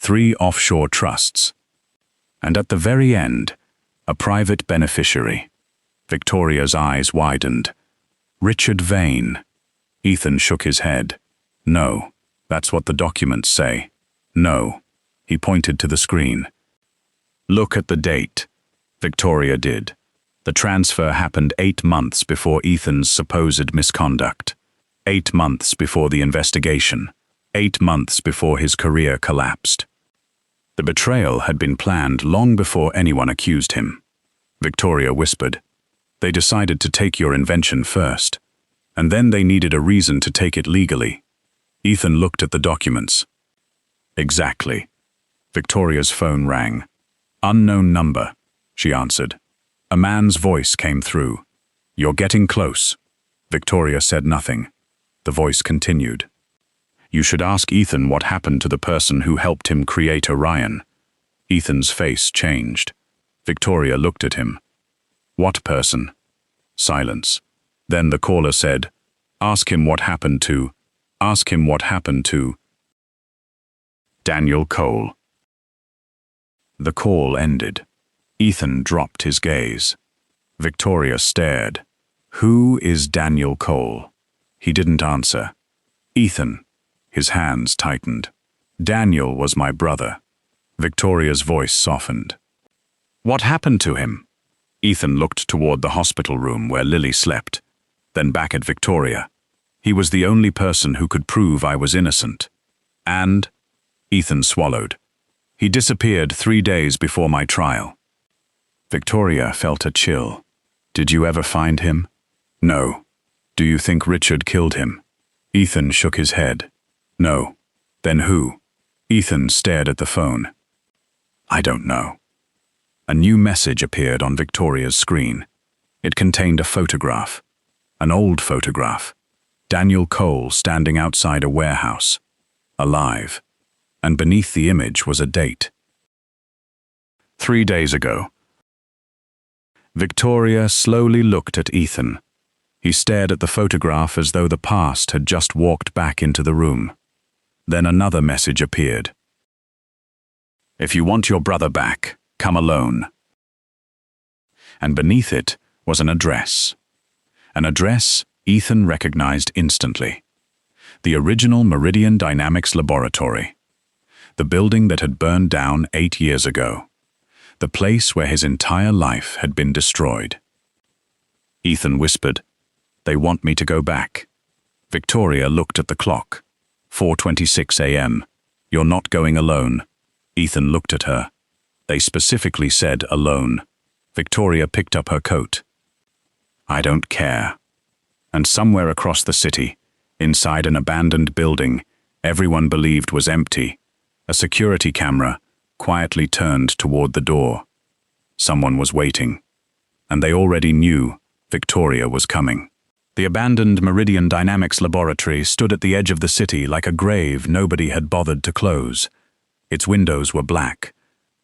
3 offshore trusts. And at the very end, a private beneficiary. Victoria's eyes widened. Richard Vane. Ethan shook his head. No, that's what the documents say. No. He pointed to the screen. Look at the date. Victoria did. The transfer happened 8 months before Ethan's supposed misconduct. 8 months before the investigation. 8 months before his career collapsed. The betrayal had been planned long before anyone accused him. Victoria whispered. They decided to take your invention first, and then they needed a reason to take it legally. Ethan looked at the documents. Exactly. Victoria's phone rang. Unknown number, she answered. A man's voice came through. You're getting close. Victoria said nothing. The voice continued. You should ask Ethan what happened to the person who helped him create Orion. Ethan's face changed. Victoria looked at him. What person? Silence. Then the caller said, Ask him what happened to Daniel Cole. The call ended. Ethan dropped his gaze. Victoria stared. Who is Daniel Cole? He didn't answer. Ethan. His hands tightened. Daniel was my brother. Victoria's voice softened. What happened to him? Ethan looked toward the hospital room where Lily slept, then back at Victoria. He was the only person who could prove I was innocent. And? Ethan swallowed. He disappeared 3 days before my trial. Victoria felt a chill. Did you ever find him? No. Do you think Richard killed him? Ethan shook his head. No. Then who? Ethan stared at the phone. I don't know. A new message appeared on Victoria's screen. It contained a photograph. An old photograph. Daniel Cole standing outside a warehouse. Alive. And beneath the image was a date. 3 days ago. Victoria slowly looked at Ethan. He stared at the photograph as though the past had just walked back into the room. Then another message appeared. If you want your brother back, come alone. And beneath it was an address. An address Ethan recognized instantly. The original Meridian Dynamics Laboratory. The building that had burned down 8 years ago. The place where his entire life had been destroyed. Ethan whispered, They want me to go back. Victoria looked at the clock. 4:26 a.m. You're not going alone. Ethan looked at her. They specifically said alone. Victoria picked up her coat. I don't care. And somewhere across the city, inside an abandoned building, everyone believed was empty, a security camera quietly turned toward the door. Someone was waiting, and they already knew Victoria was coming. The abandoned Meridian Dynamics laboratory stood at the edge of the city like a grave nobody had bothered to close. Its windows were black.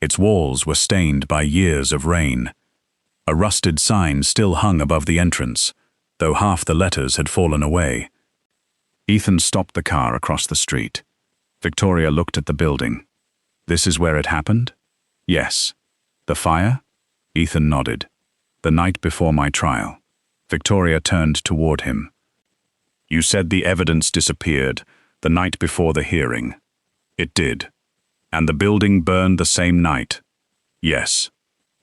Its walls were stained by years of rain. A rusted sign still hung above the entrance, though half the letters had fallen away. Ethan stopped the car across the street. Victoria looked at the building. This is where it happened? Yes. The fire? Ethan nodded. The night before my trial. Victoria turned toward him. You said the evidence disappeared the night before the hearing. It did. And the building burned the same night. Yes.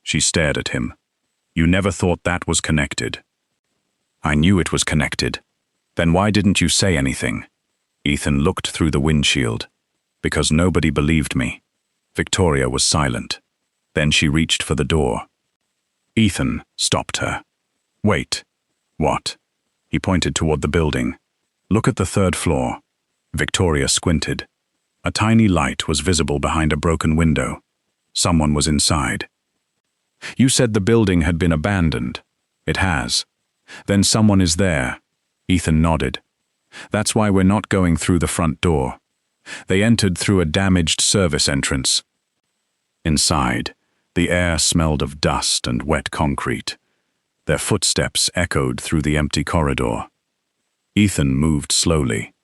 She stared at him. You never thought that was connected. I knew it was connected. Then why didn't you say anything? Ethan looked through the windshield. Because nobody believed me. Victoria was silent. Then she reached for the door. Ethan stopped her. Wait. What? He pointed toward the building. Look at the third floor. Victoria squinted. A tiny light was visible behind a broken window. Someone was inside. You said the building had been abandoned. It has. Then someone is there. Ethan nodded. That's why we're not going through the front door. They entered through a damaged service entrance. Inside, the air smelled of dust and wet concrete. Their footsteps echoed through the empty corridor. Ethan moved slowly.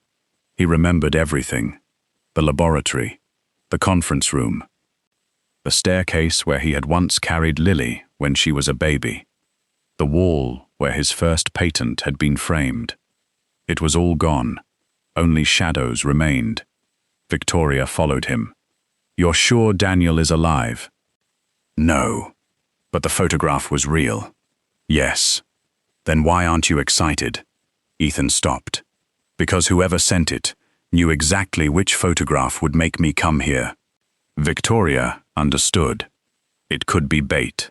He remembered everything. The laboratory, the conference room, the staircase where he had once carried Lily when she was a baby, the wall where his first patent had been framed. It was all gone. Only shadows remained. Victoria followed him. You're sure Daniel is alive? No. But the photograph was real. Yes. Then why aren't you excited? Ethan stopped. Because whoever sent it knew exactly which photograph would make me come here. Victoria understood. It could be bait.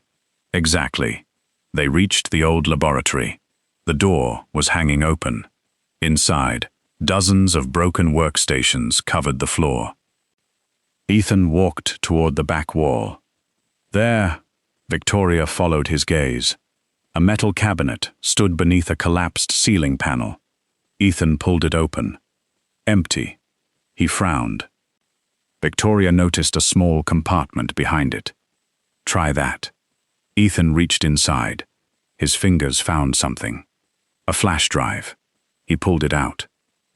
Exactly. They reached the old laboratory. The door was hanging open. Inside, dozens of broken workstations covered the floor. Ethan walked toward the back wall. There, Victoria followed his gaze. A metal cabinet stood beneath a collapsed ceiling panel. Ethan pulled it open. Empty. He frowned. Victoria noticed a small compartment behind it. Try that. Ethan reached inside. His fingers found something. A flash drive. He pulled it out.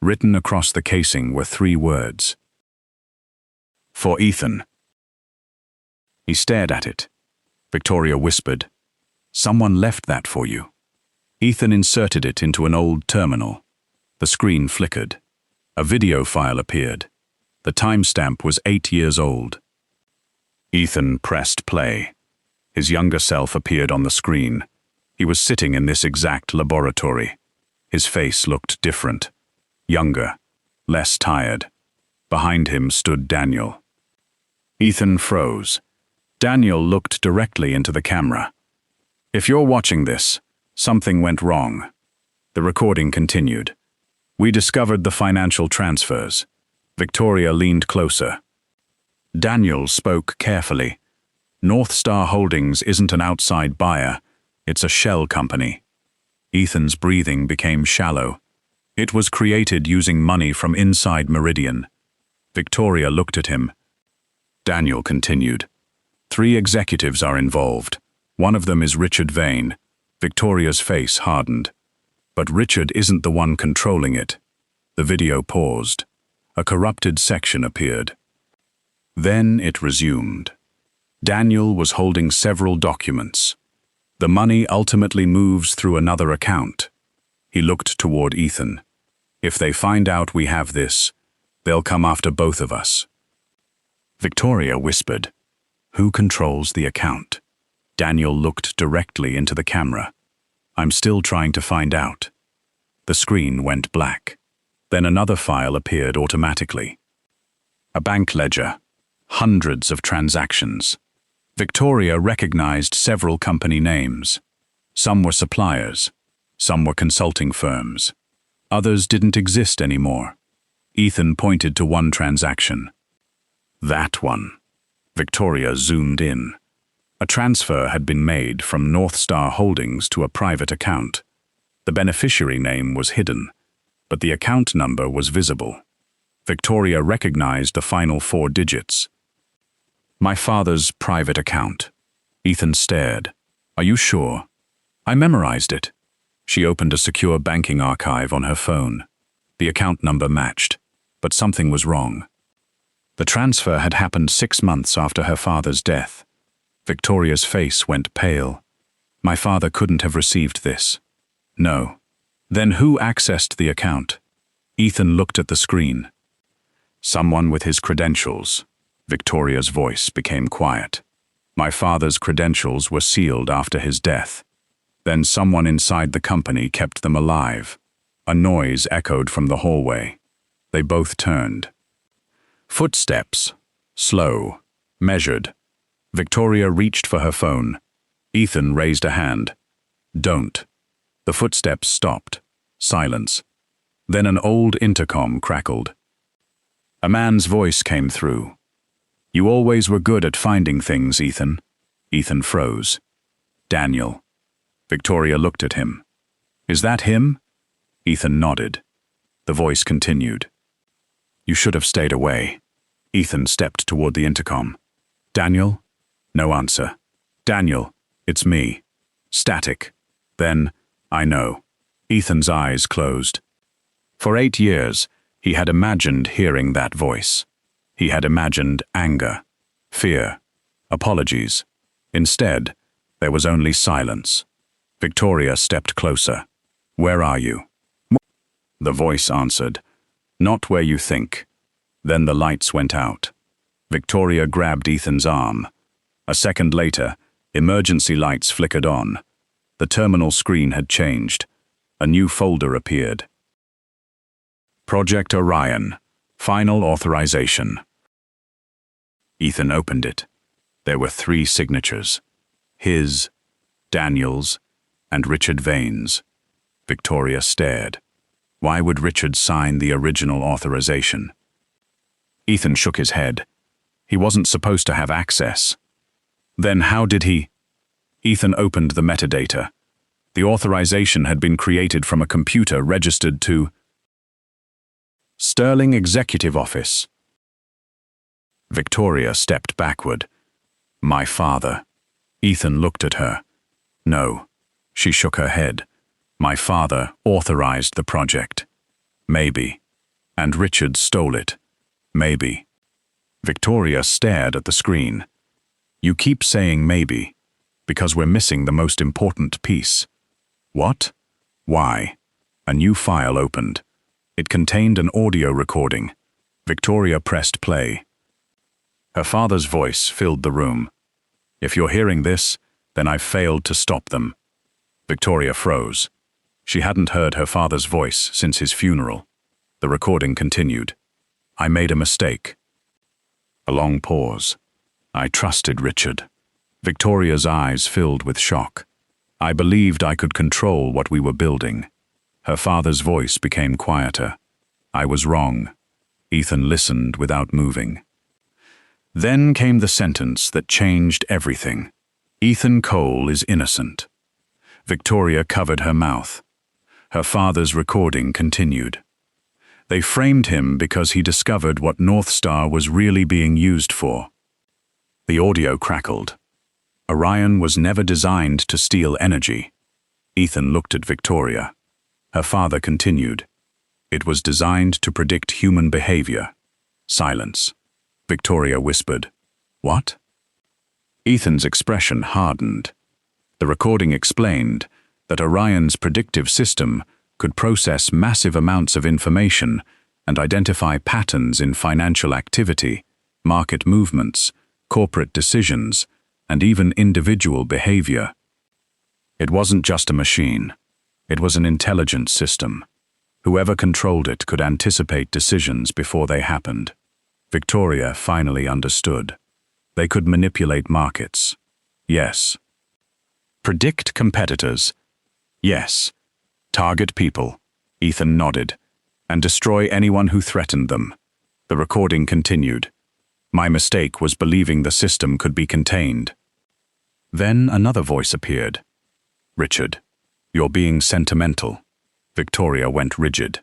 Written across the casing were 3 words. For Ethan. He stared at it. Victoria whispered, Someone left that for you. Ethan inserted it into an old terminal. The screen flickered. A video file appeared. The timestamp was 8 years old. Ethan pressed play. His younger self appeared on the screen. He was sitting in this exact laboratory. His face looked different. Younger, less tired. Behind him stood Daniel. Ethan froze. Daniel looked directly into the camera. If you're watching this, something went wrong. The recording continued. We discovered the financial transfers. Victoria leaned closer. Daniel spoke carefully. North Star Holdings isn't an outside buyer. It's a shell company. Ethan's breathing became shallow. It was created using money from inside Meridian. Victoria looked at him. Daniel continued. 3 executives are involved. One of them is Richard Vane. Victoria's face hardened. But Richard isn't the one controlling it. The video paused. A corrupted section appeared. Then it resumed. Daniel was holding several documents. The money ultimately moves through another account. He looked toward Ethan. If they find out we have this, they'll come after both of us. Victoria whispered, Who controls the account? Daniel looked directly into the camera. I'm still trying to find out. The screen went black. Then another file appeared automatically. A bank ledger. Hundreds of transactions. Victoria recognized several company names. Some were suppliers. Some were consulting firms. Others didn't exist anymore. Ethan pointed to one transaction. That one. Victoria zoomed in. A transfer had been made from North Star Holdings to a private account. The beneficiary name was hidden, but the account number was visible. Victoria recognized the final 4 digits. My father's private account. Ethan stared. Are you sure? I memorized it. She opened a secure banking archive on her phone. The account number matched, but something was wrong. The transfer had happened 6 months after her father's death. Victoria's face went pale. My father couldn't have received this. No. Then who accessed the account? Ethan looked at the screen. Someone with his credentials. Victoria's voice became quiet. My father's credentials were sealed after his death. Then someone inside the company kept them alive. A noise echoed from the hallway. They both turned. Footsteps. Slow. Measured. Victoria reached for her phone. Ethan raised a hand. Don't. The footsteps stopped. Silence. Then an old intercom crackled. A man's voice came through. You always were good at finding things, Ethan. Ethan froze. Daniel. Victoria looked at him. Is that him? Ethan nodded. The voice continued. You should have stayed away. Ethan stepped toward the intercom. Daniel? No answer. Daniel, it's me. Static. Then, I know. Ethan's eyes closed. For 8 years, he had imagined hearing that voice. He had imagined anger, fear, apologies. Instead, there was only silence. Victoria stepped closer. Where are you? The voice answered. Not where you think. Then the lights went out. Victoria grabbed Ethan's arm. A second later, emergency lights flickered on. The terminal screen had changed. A new folder appeared. Project Orion. Final authorization. Ethan opened it. There were 3 signatures. His, Daniel's, and Richard Vane's. Victoria stared. Why would Richard sign the original authorization? Ethan shook his head. He wasn't supposed to have access. Then how did he? Ethan opened the metadata. The authorization had been created from a computer registered to Sterling Executive Office. Victoria stepped backward. My father. Ethan looked at her. No. She shook her head. My father authorized the project. Maybe. And Richard stole it. Maybe. Victoria stared at the screen. You keep saying maybe, because we're missing the most important piece. What? Why? A new file opened. It contained an audio recording. Victoria pressed play. Her father's voice filled the room. If you're hearing this, then I've failed to stop them. Victoria froze. She hadn't heard her father's voice since his funeral. The recording continued. I made a mistake. A long pause. I trusted Richard. Victoria's eyes filled with shock. I believed I could control what we were building. Her father's voice became quieter. I was wrong. Ethan listened without moving. Then came the sentence that changed everything. Ethan Cole is innocent. Victoria covered her mouth. Her father's recording continued. They framed him because he discovered what North Star was really being used for. The audio crackled. Orion was never designed to steal energy. Ethan looked at Victoria. Her father continued. It was designed to predict human behavior. Silence. Victoria whispered, What? Ethan's expression hardened. The recording explained that Orion's predictive system could process massive amounts of information and identify patterns in financial activity, market movements, corporate decisions, and even individual behavior. It wasn't just a machine. It was an intelligent system. Whoever controlled it could anticipate decisions before they happened. Victoria finally understood. They could manipulate markets. Yes. Predict competitors. Yes. Target people, Ethan nodded, and destroy anyone who threatened them. The recording continued. My mistake was believing the system could be contained. Then another voice appeared. Richard, you're being sentimental. Victoria went rigid.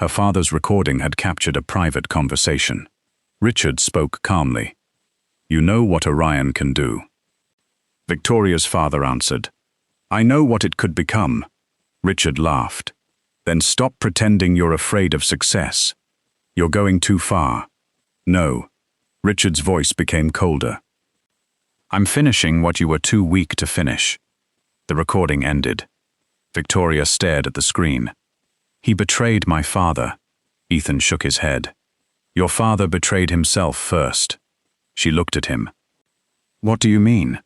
Her father's recording had captured a private conversation. Richard spoke calmly. You know what Orion can do. Victoria's father answered, I know what it could become. Richard laughed. Then stop pretending you're afraid of success. You're going too far. No. Richard's voice became colder. I'm finishing what you were too weak to finish. The recording ended. Victoria stared at the screen. He betrayed my father. Ethan shook his head. Your father betrayed himself first. She looked at him. What do you mean?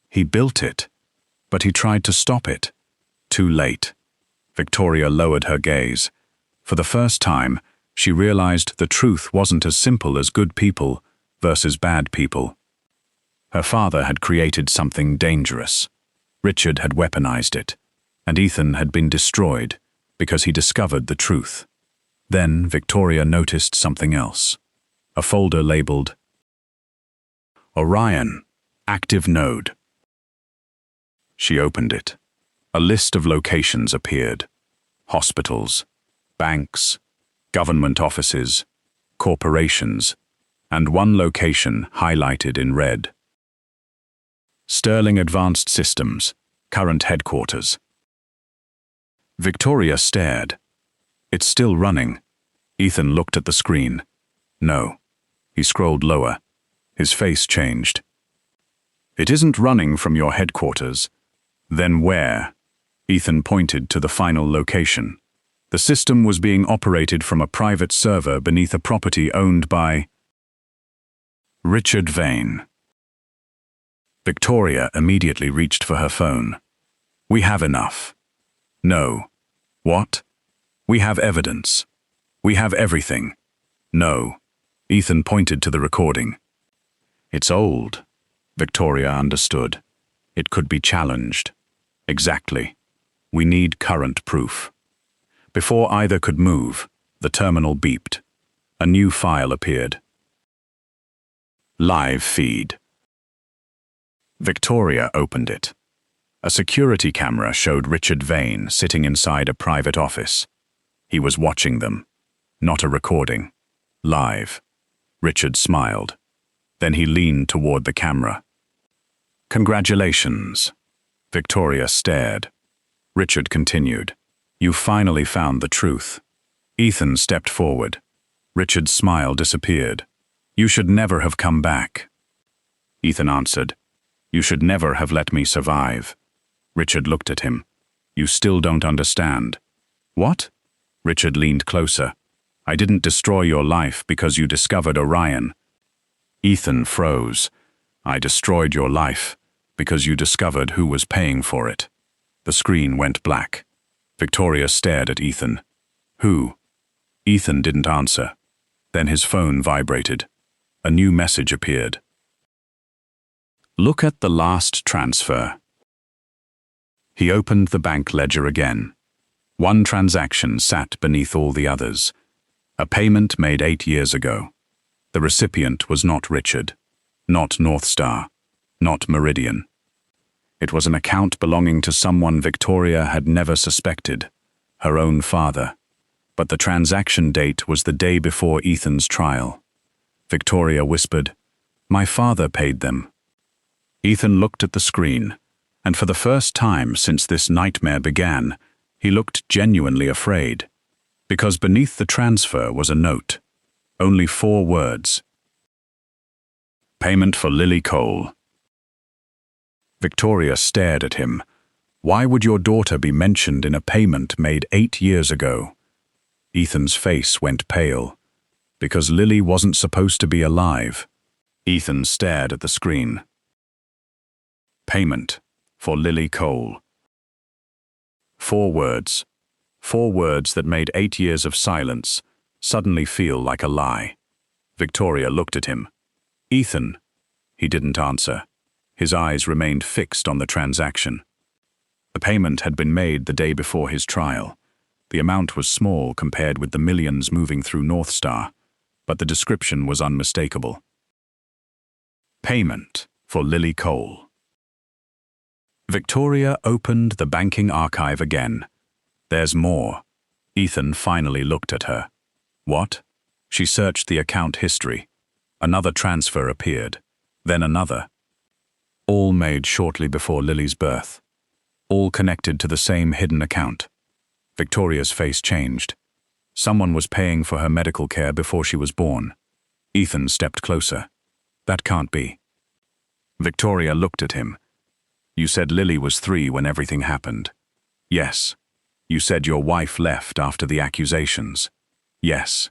He built it, but he tried to stop it. Too late. Victoria lowered her gaze. For the first time, she realized the truth wasn't as simple as good people versus bad people. Her father had created something dangerous. Richard had weaponized it, and Ethan had been destroyed because he discovered the truth. Then Victoria noticed something else. A folder labeled Orion, Active Node. She opened it. A list of locations appeared. Hospitals, banks, government offices, corporations, and one location highlighted in red. Sterling Advanced Systems, current headquarters. Victoria stared. It's still running. Ethan looked at the screen. No. He scrolled lower. His face changed. It isn't running from your headquarters. Then where? Ethan pointed to the final location. The system was being operated from a private server beneath a property owned by Richard Vane. Victoria immediately reached for her phone. We have enough. No. What? We have evidence. We have everything. No. Ethan pointed to the recording. It's old. Victoria understood. It could be challenged. Exactly. We need current proof. Before either could move, the terminal beeped. A new file appeared. Live feed. Victoria opened it. A security camera showed Richard Vane sitting inside a private office. He was watching them. Not a recording. Live. Richard smiled. Then he leaned toward the camera. Congratulations. Victoria stared. Richard continued. You finally found the truth. Ethan stepped forward. Richard's smile disappeared. You should never have come back. Ethan answered. You should never have let me survive. Richard looked at him. You still don't understand. What? Richard leaned closer. I didn't destroy your life because you discovered Orion. Ethan froze. I destroyed your life because you discovered who was paying for it. The screen went black. Victoria stared at Ethan. Who? Ethan didn't answer. Then his phone vibrated. A new message appeared. Look at the last transfer. He opened the bank ledger again. One transaction sat beneath all the others. A payment made 8 years ago. The recipient was not Richard, not North Star, not Meridian. It was an account belonging to someone Victoria had never suspected, her own father. But the transaction date was the day before Ethan's trial. Victoria whispered, My father paid them. Ethan looked at the screen, and for the first time since this nightmare began, he looked genuinely afraid. Because beneath the transfer was a note. Only 4 words. Payment for Lily Cole. Victoria stared at him. Why would your daughter be mentioned in a payment made 8 years ago? Ethan's face went pale. Because Lily wasn't supposed to be alive. Ethan stared at the screen. Payment for Lily Cole. 4 words. 4 words that made 8 years of silence suddenly feel like a lie. Victoria looked at him. Ethan. He didn't answer. His eyes remained fixed on the transaction. The payment had been made the day before his trial. The amount was small compared with the millions moving through North Star, but the description was unmistakable. Payment for Lily Cole. Victoria opened the banking archive again. There's more. Ethan finally looked at her. What? She searched the account history. Another transfer appeared. Then another. All made shortly before Lily's birth. All connected to the same hidden account. Victoria's face changed. Someone was paying for her medical care before she was born. Ethan stepped closer. That can't be. Victoria looked at him. You said Lily was 3 when everything happened. Yes. You said your wife left after the accusations. Yes.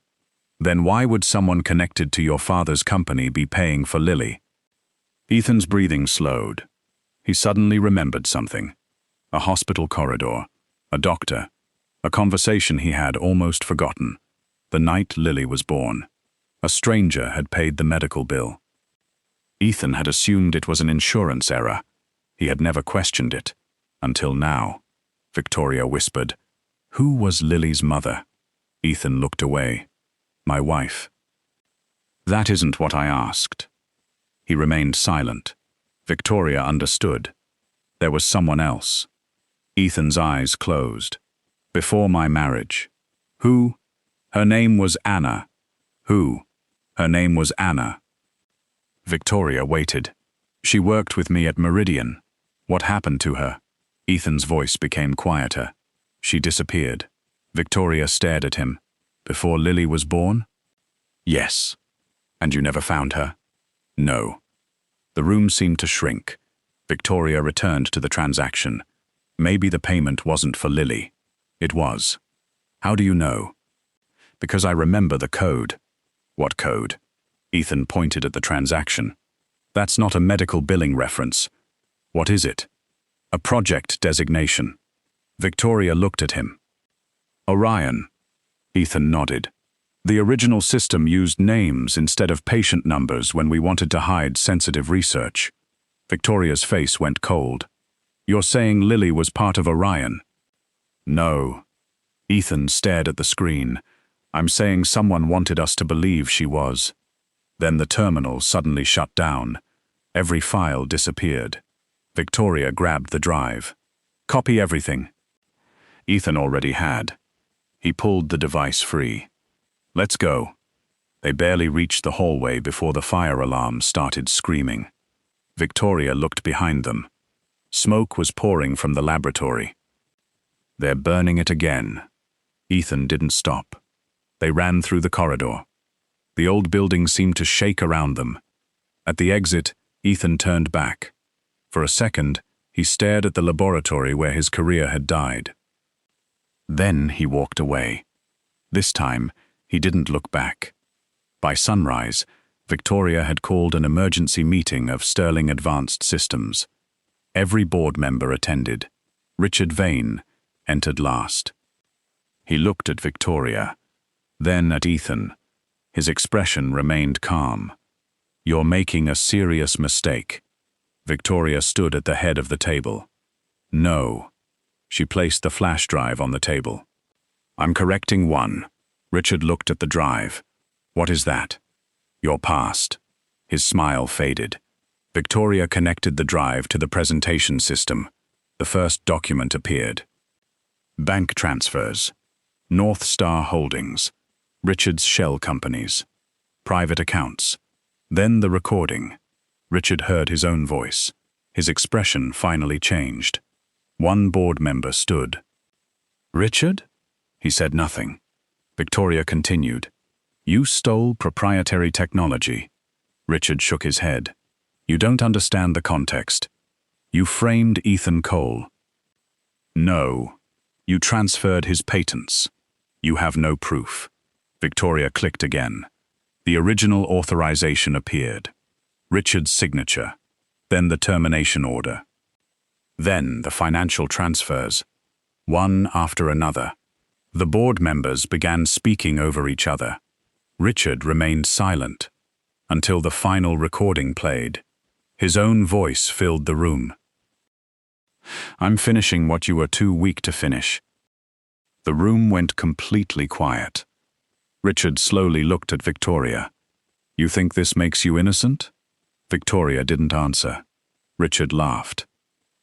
Then why would someone connected to your father's company be paying for Lily? Ethan's breathing slowed. He suddenly remembered something. A hospital corridor, a doctor, a conversation he had almost forgotten. The night Lily was born. A stranger had paid the medical bill. Ethan had assumed it was an insurance error. He had never questioned it. Until now. Victoria whispered. Who was Lily's mother? Ethan looked away. My wife. That isn't what I asked. He remained silent. Victoria understood. There was someone else. Ethan's eyes closed. Before my marriage. Who? Her name was Anna. Who? Her name was Anna. Victoria waited. She worked with me at Meridian. What happened to her? Ethan's voice became quieter. She disappeared. Victoria stared at him. Before Lily was born? Yes. And you never found her? No. The room seemed to shrink. Victoria returned to the transaction. Maybe the payment wasn't for Lily. It was. How do you know? Because I remember the code. What code? Ethan pointed at the transaction. That's not a medical billing reference. What is it? A project designation. Victoria looked at him. Orion. Ethan nodded. The original system used names instead of patient numbers when we wanted to hide sensitive research. Victoria's face went cold. You're saying Lily was part of Orion? No. Ethan stared at the screen. I'm saying someone wanted us to believe she was. Then the terminal suddenly shut down. Every file disappeared. Victoria grabbed the drive. Copy everything. Ethan already had. He pulled the device free. Let's go. They barely reached the hallway before the fire alarm started screaming. Victoria looked behind them. Smoke was pouring from the laboratory. They're burning it again. Ethan didn't stop. They ran through the corridor. The old building seemed to shake around them. At the exit, Ethan turned back. For a second, he stared at the laboratory where his career had died. Then he walked away. This time, he didn't look back. By sunrise, Victoria had called an emergency meeting of Sterling Advanced Systems. Every board member attended. Richard Vane entered last. He looked at Victoria, then at Ethan. His expression remained calm. You're making a serious mistake. Victoria stood at the head of the table. No. She placed the flash drive on the table. I'm correcting one. Richard looked at the drive. What is that? Your past. His smile faded. Victoria connected the drive to the presentation system. The first document appeared. Bank transfers. North Star Holdings. Richard's shell companies. Private accounts. Then the recording. Richard heard his own voice. His expression finally changed. One board member stood. Richard? He said nothing. Victoria continued. You stole proprietary technology. Richard shook his head. You don't understand the context. You framed Ethan Cole. No. You transferred his patents. You have no proof. Victoria clicked again. The original authorization appeared. Richard's signature. Then the termination order. Then the financial transfers. One after another. The board members began speaking over each other. Richard remained silent until the final recording played. His own voice filled the room. I'm finishing what you were too weak to finish. The room went completely quiet. Richard slowly looked at Victoria. You think this makes you innocent? Victoria didn't answer. Richard laughed.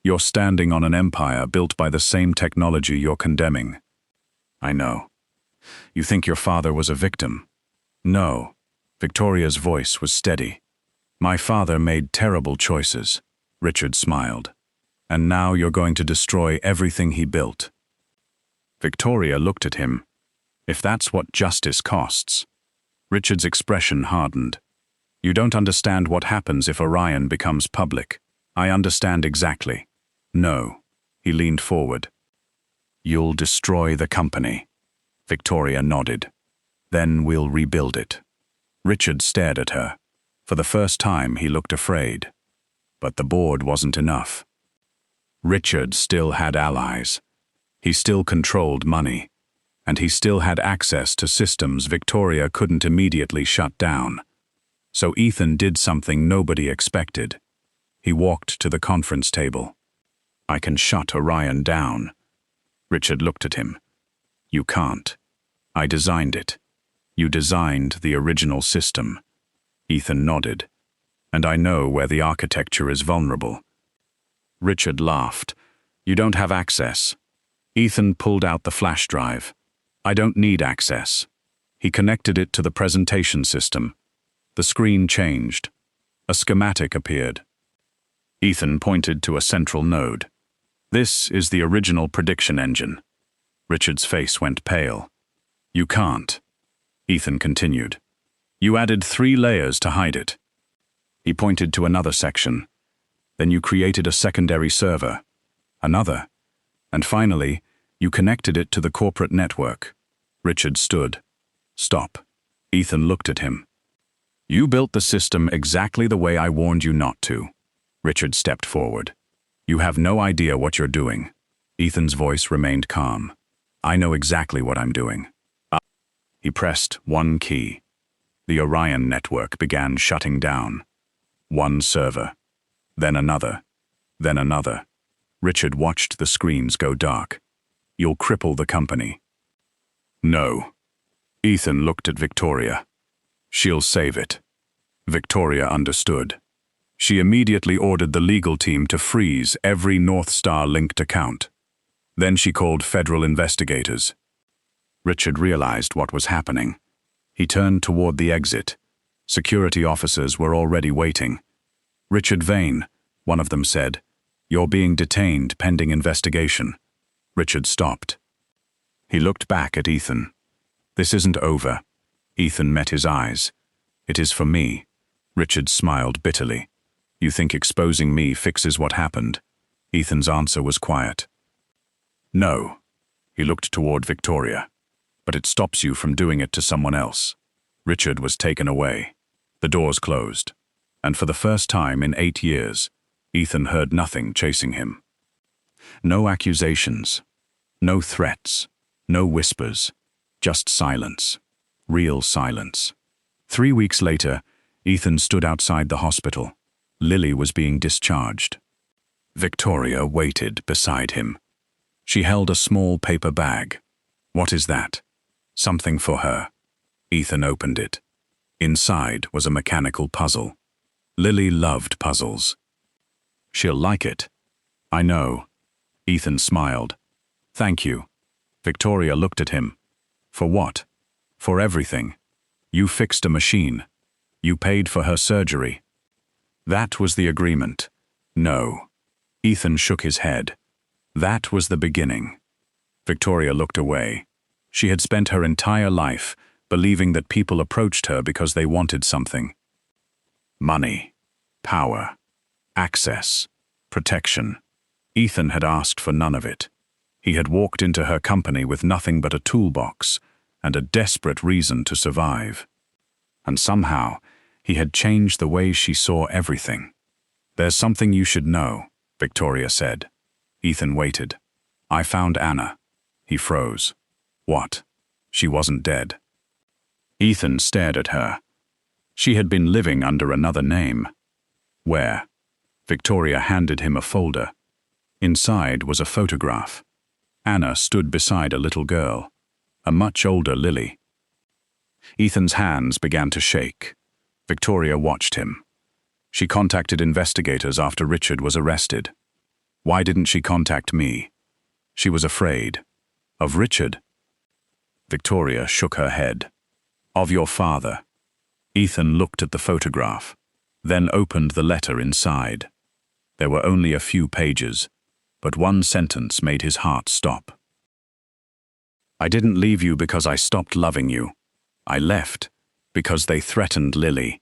You're standing on an empire built by the same technology you're condemning. I know. You think your father was a victim? No. Victoria's voice was steady. My father made terrible choices. Richard smiled. And now you're going to destroy everything he built. Victoria looked at him. If that's what justice costs. Richard's expression hardened. You don't understand what happens if Orion becomes public. I understand exactly. No. He leaned forward. You'll destroy the company. Victoria nodded. Then we'll rebuild it. Richard stared at her. For the first time, he looked afraid. But the board wasn't enough. Richard still had allies. He still controlled money. And he still had access to systems Victoria couldn't immediately shut down. So Ethan did something nobody expected. He walked to the conference table. I can shut Orion down. Richard looked at him. You can't. I designed it. You designed the original system. Ethan nodded. And I know where the architecture is vulnerable. Richard laughed. You don't have access. Ethan pulled out the flash drive. I don't need access. He connected it to the presentation system. The screen changed. A schematic appeared. Ethan pointed to a central node. This is the original prediction engine. Richard's face went pale. You can't. Ethan continued. You added 3 layers to hide it. He pointed to another section. Then you created a secondary server. Another. And finally, you connected it to the corporate network. Richard stood. Stop. Ethan looked at him. You built the system exactly the way I warned you not to. Richard stepped forward. You have no idea what you're doing. Ethan's voice remained calm. I know exactly what I'm doing. He pressed one key. The Orion network began shutting down. One server. Then another. Then another. Richard watched the screens go dark. You'll cripple the company. No. Ethan looked at Victoria. She'll save it. Victoria understood. She immediately ordered the legal team to freeze every North Star-linked account. Then she called federal investigators. Richard realized what was happening. He turned toward the exit. Security officers were already waiting. Richard Vane, one of them said, You're being detained pending investigation. Richard stopped. He looked back at Ethan. This isn't over. Ethan met his eyes. It is for me. Richard smiled bitterly. You think exposing me fixes what happened? Ethan's answer was quiet. No. He looked toward Victoria. But it stops you from doing it to someone else. Richard was taken away. The doors closed. And for the first time in 8 years, Ethan heard nothing chasing him. No accusations. No threats. No whispers. Just silence. Real silence. 3 weeks later, Ethan stood outside the hospital. Lily was being discharged. Victoria waited beside him. She held a small paper bag. What is that? Something for her. Ethan opened it. Inside was a mechanical puzzle. Lily loved puzzles. She'll like it. I know. Ethan smiled. Thank you. Victoria looked at him. For what? For everything. You fixed a machine. You paid for her surgery. That was the agreement. No. Ethan shook his head. That was the beginning. Victoria looked away. She had spent her entire life believing that people approached her because they wanted something. Money, power, access, protection. Ethan had asked for none of it. He had walked into her company with nothing but a toolbox and a desperate reason to survive. And somehow, he had changed the way she saw everything. There's something you should know, Victoria said. Ethan waited. I found Anna. He froze. What? She wasn't dead. Ethan stared at her. She had been living under another name. Where? Victoria handed him a folder. Inside was a photograph. Anna stood beside a little girl, a much older Lily. Ethan's hands began to shake. Victoria watched him. She contacted investigators after Richard was arrested. Why didn't she contact me? She was afraid. Of Richard? Victoria shook her head. Of your father. Ethan looked at the photograph, then opened the letter inside. There were only a few pages, but one sentence made his heart stop. I didn't leave you because I stopped loving you. I left because they threatened Lily.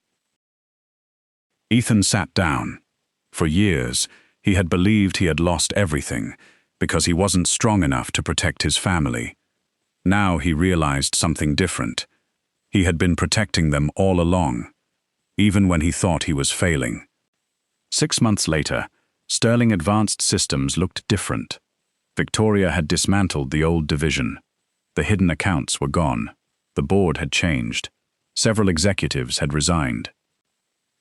Ethan sat down. For years, he had believed he had lost everything because he wasn't strong enough to protect his family. Now he realized something different. He had been protecting them all along, even when he thought he was failing. 6 months later, Sterling Advanced Systems looked different. Victoria had dismantled the old division. The hidden accounts were gone. The board had changed. Several executives had resigned.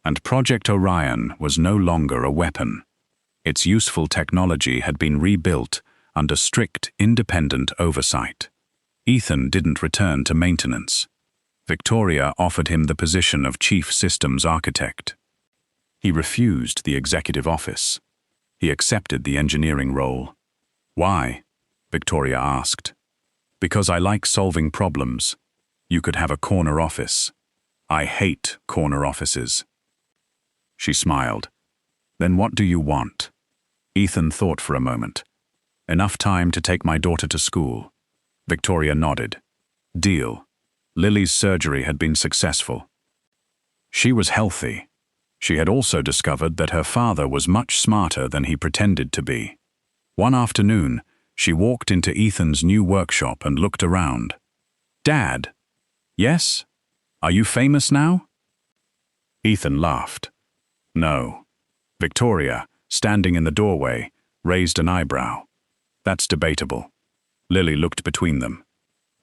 And Project Orion was no longer a weapon. Its useful technology had been rebuilt under strict, independent oversight. Ethan didn't return to maintenance. Victoria offered him the position of Chief Systems Architect. He refused the executive office. He accepted the engineering role. Why? Victoria asked. Because I like solving problems. You could have a corner office. I hate corner offices. She smiled. Then what do you want? Ethan thought for a moment. Enough time to take my daughter to school. Victoria nodded. Deal. Lily's surgery had been successful. She was healthy. She had also discovered that her father was much smarter than he pretended to be. One afternoon, she walked into Ethan's new workshop and looked around. Dad? Yes? Are you famous now? Ethan laughed. No. Victoria, standing in the doorway, raised an eyebrow. That's debatable. Lily looked between them.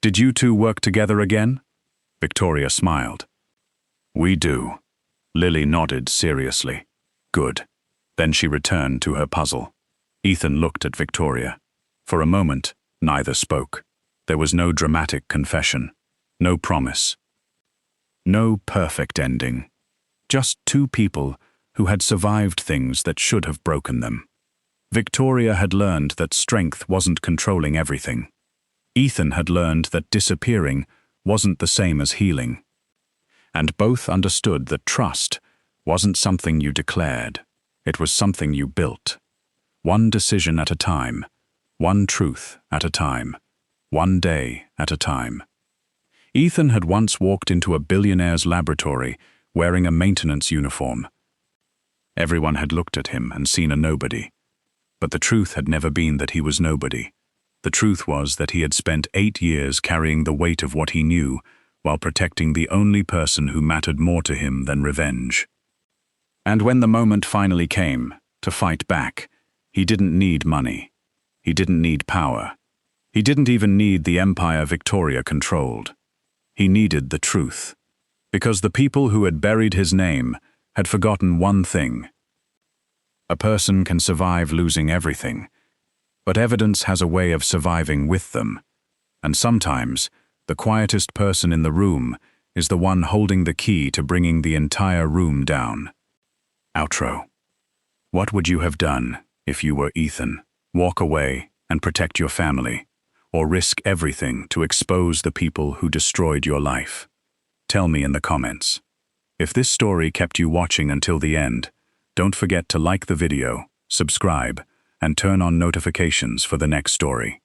Did you two work together again? Victoria smiled. We do. Lily nodded seriously. Good. Then she returned to her puzzle. Ethan looked at Victoria. For a moment, neither spoke. There was no dramatic confession. No promise. No perfect ending. Just two people who had survived things that should have broken them. Victoria had learned that strength wasn't controlling everything. Ethan had learned that disappearing wasn't the same as healing. And both understood that trust wasn't something you declared. It was something you built. One decision at a time. One truth at a time. One day at a time. Ethan had once walked into a billionaire's laboratory wearing a maintenance uniform. Everyone had looked at him and seen a nobody. But the truth had never been that he was nobody. The truth was that he had spent 8 years carrying the weight of what he knew while protecting the only person who mattered more to him than revenge. And when the moment finally came, to fight back, he didn't need money. He didn't need power. He didn't even need the empire Victoria controlled. He needed the truth. Because the people who had buried his name had forgotten one thing. A person can survive losing everything, but evidence has a way of surviving with them. And sometimes, the quietest person in the room is the one holding the key to bringing the entire room down. Outro. What would you have done if you were Ethan? Walk away and protect your family, or risk everything to expose the people who destroyed your life? Tell me in the comments. If this story kept you watching until the end, don't forget to like the video, subscribe, and turn on notifications for the next story.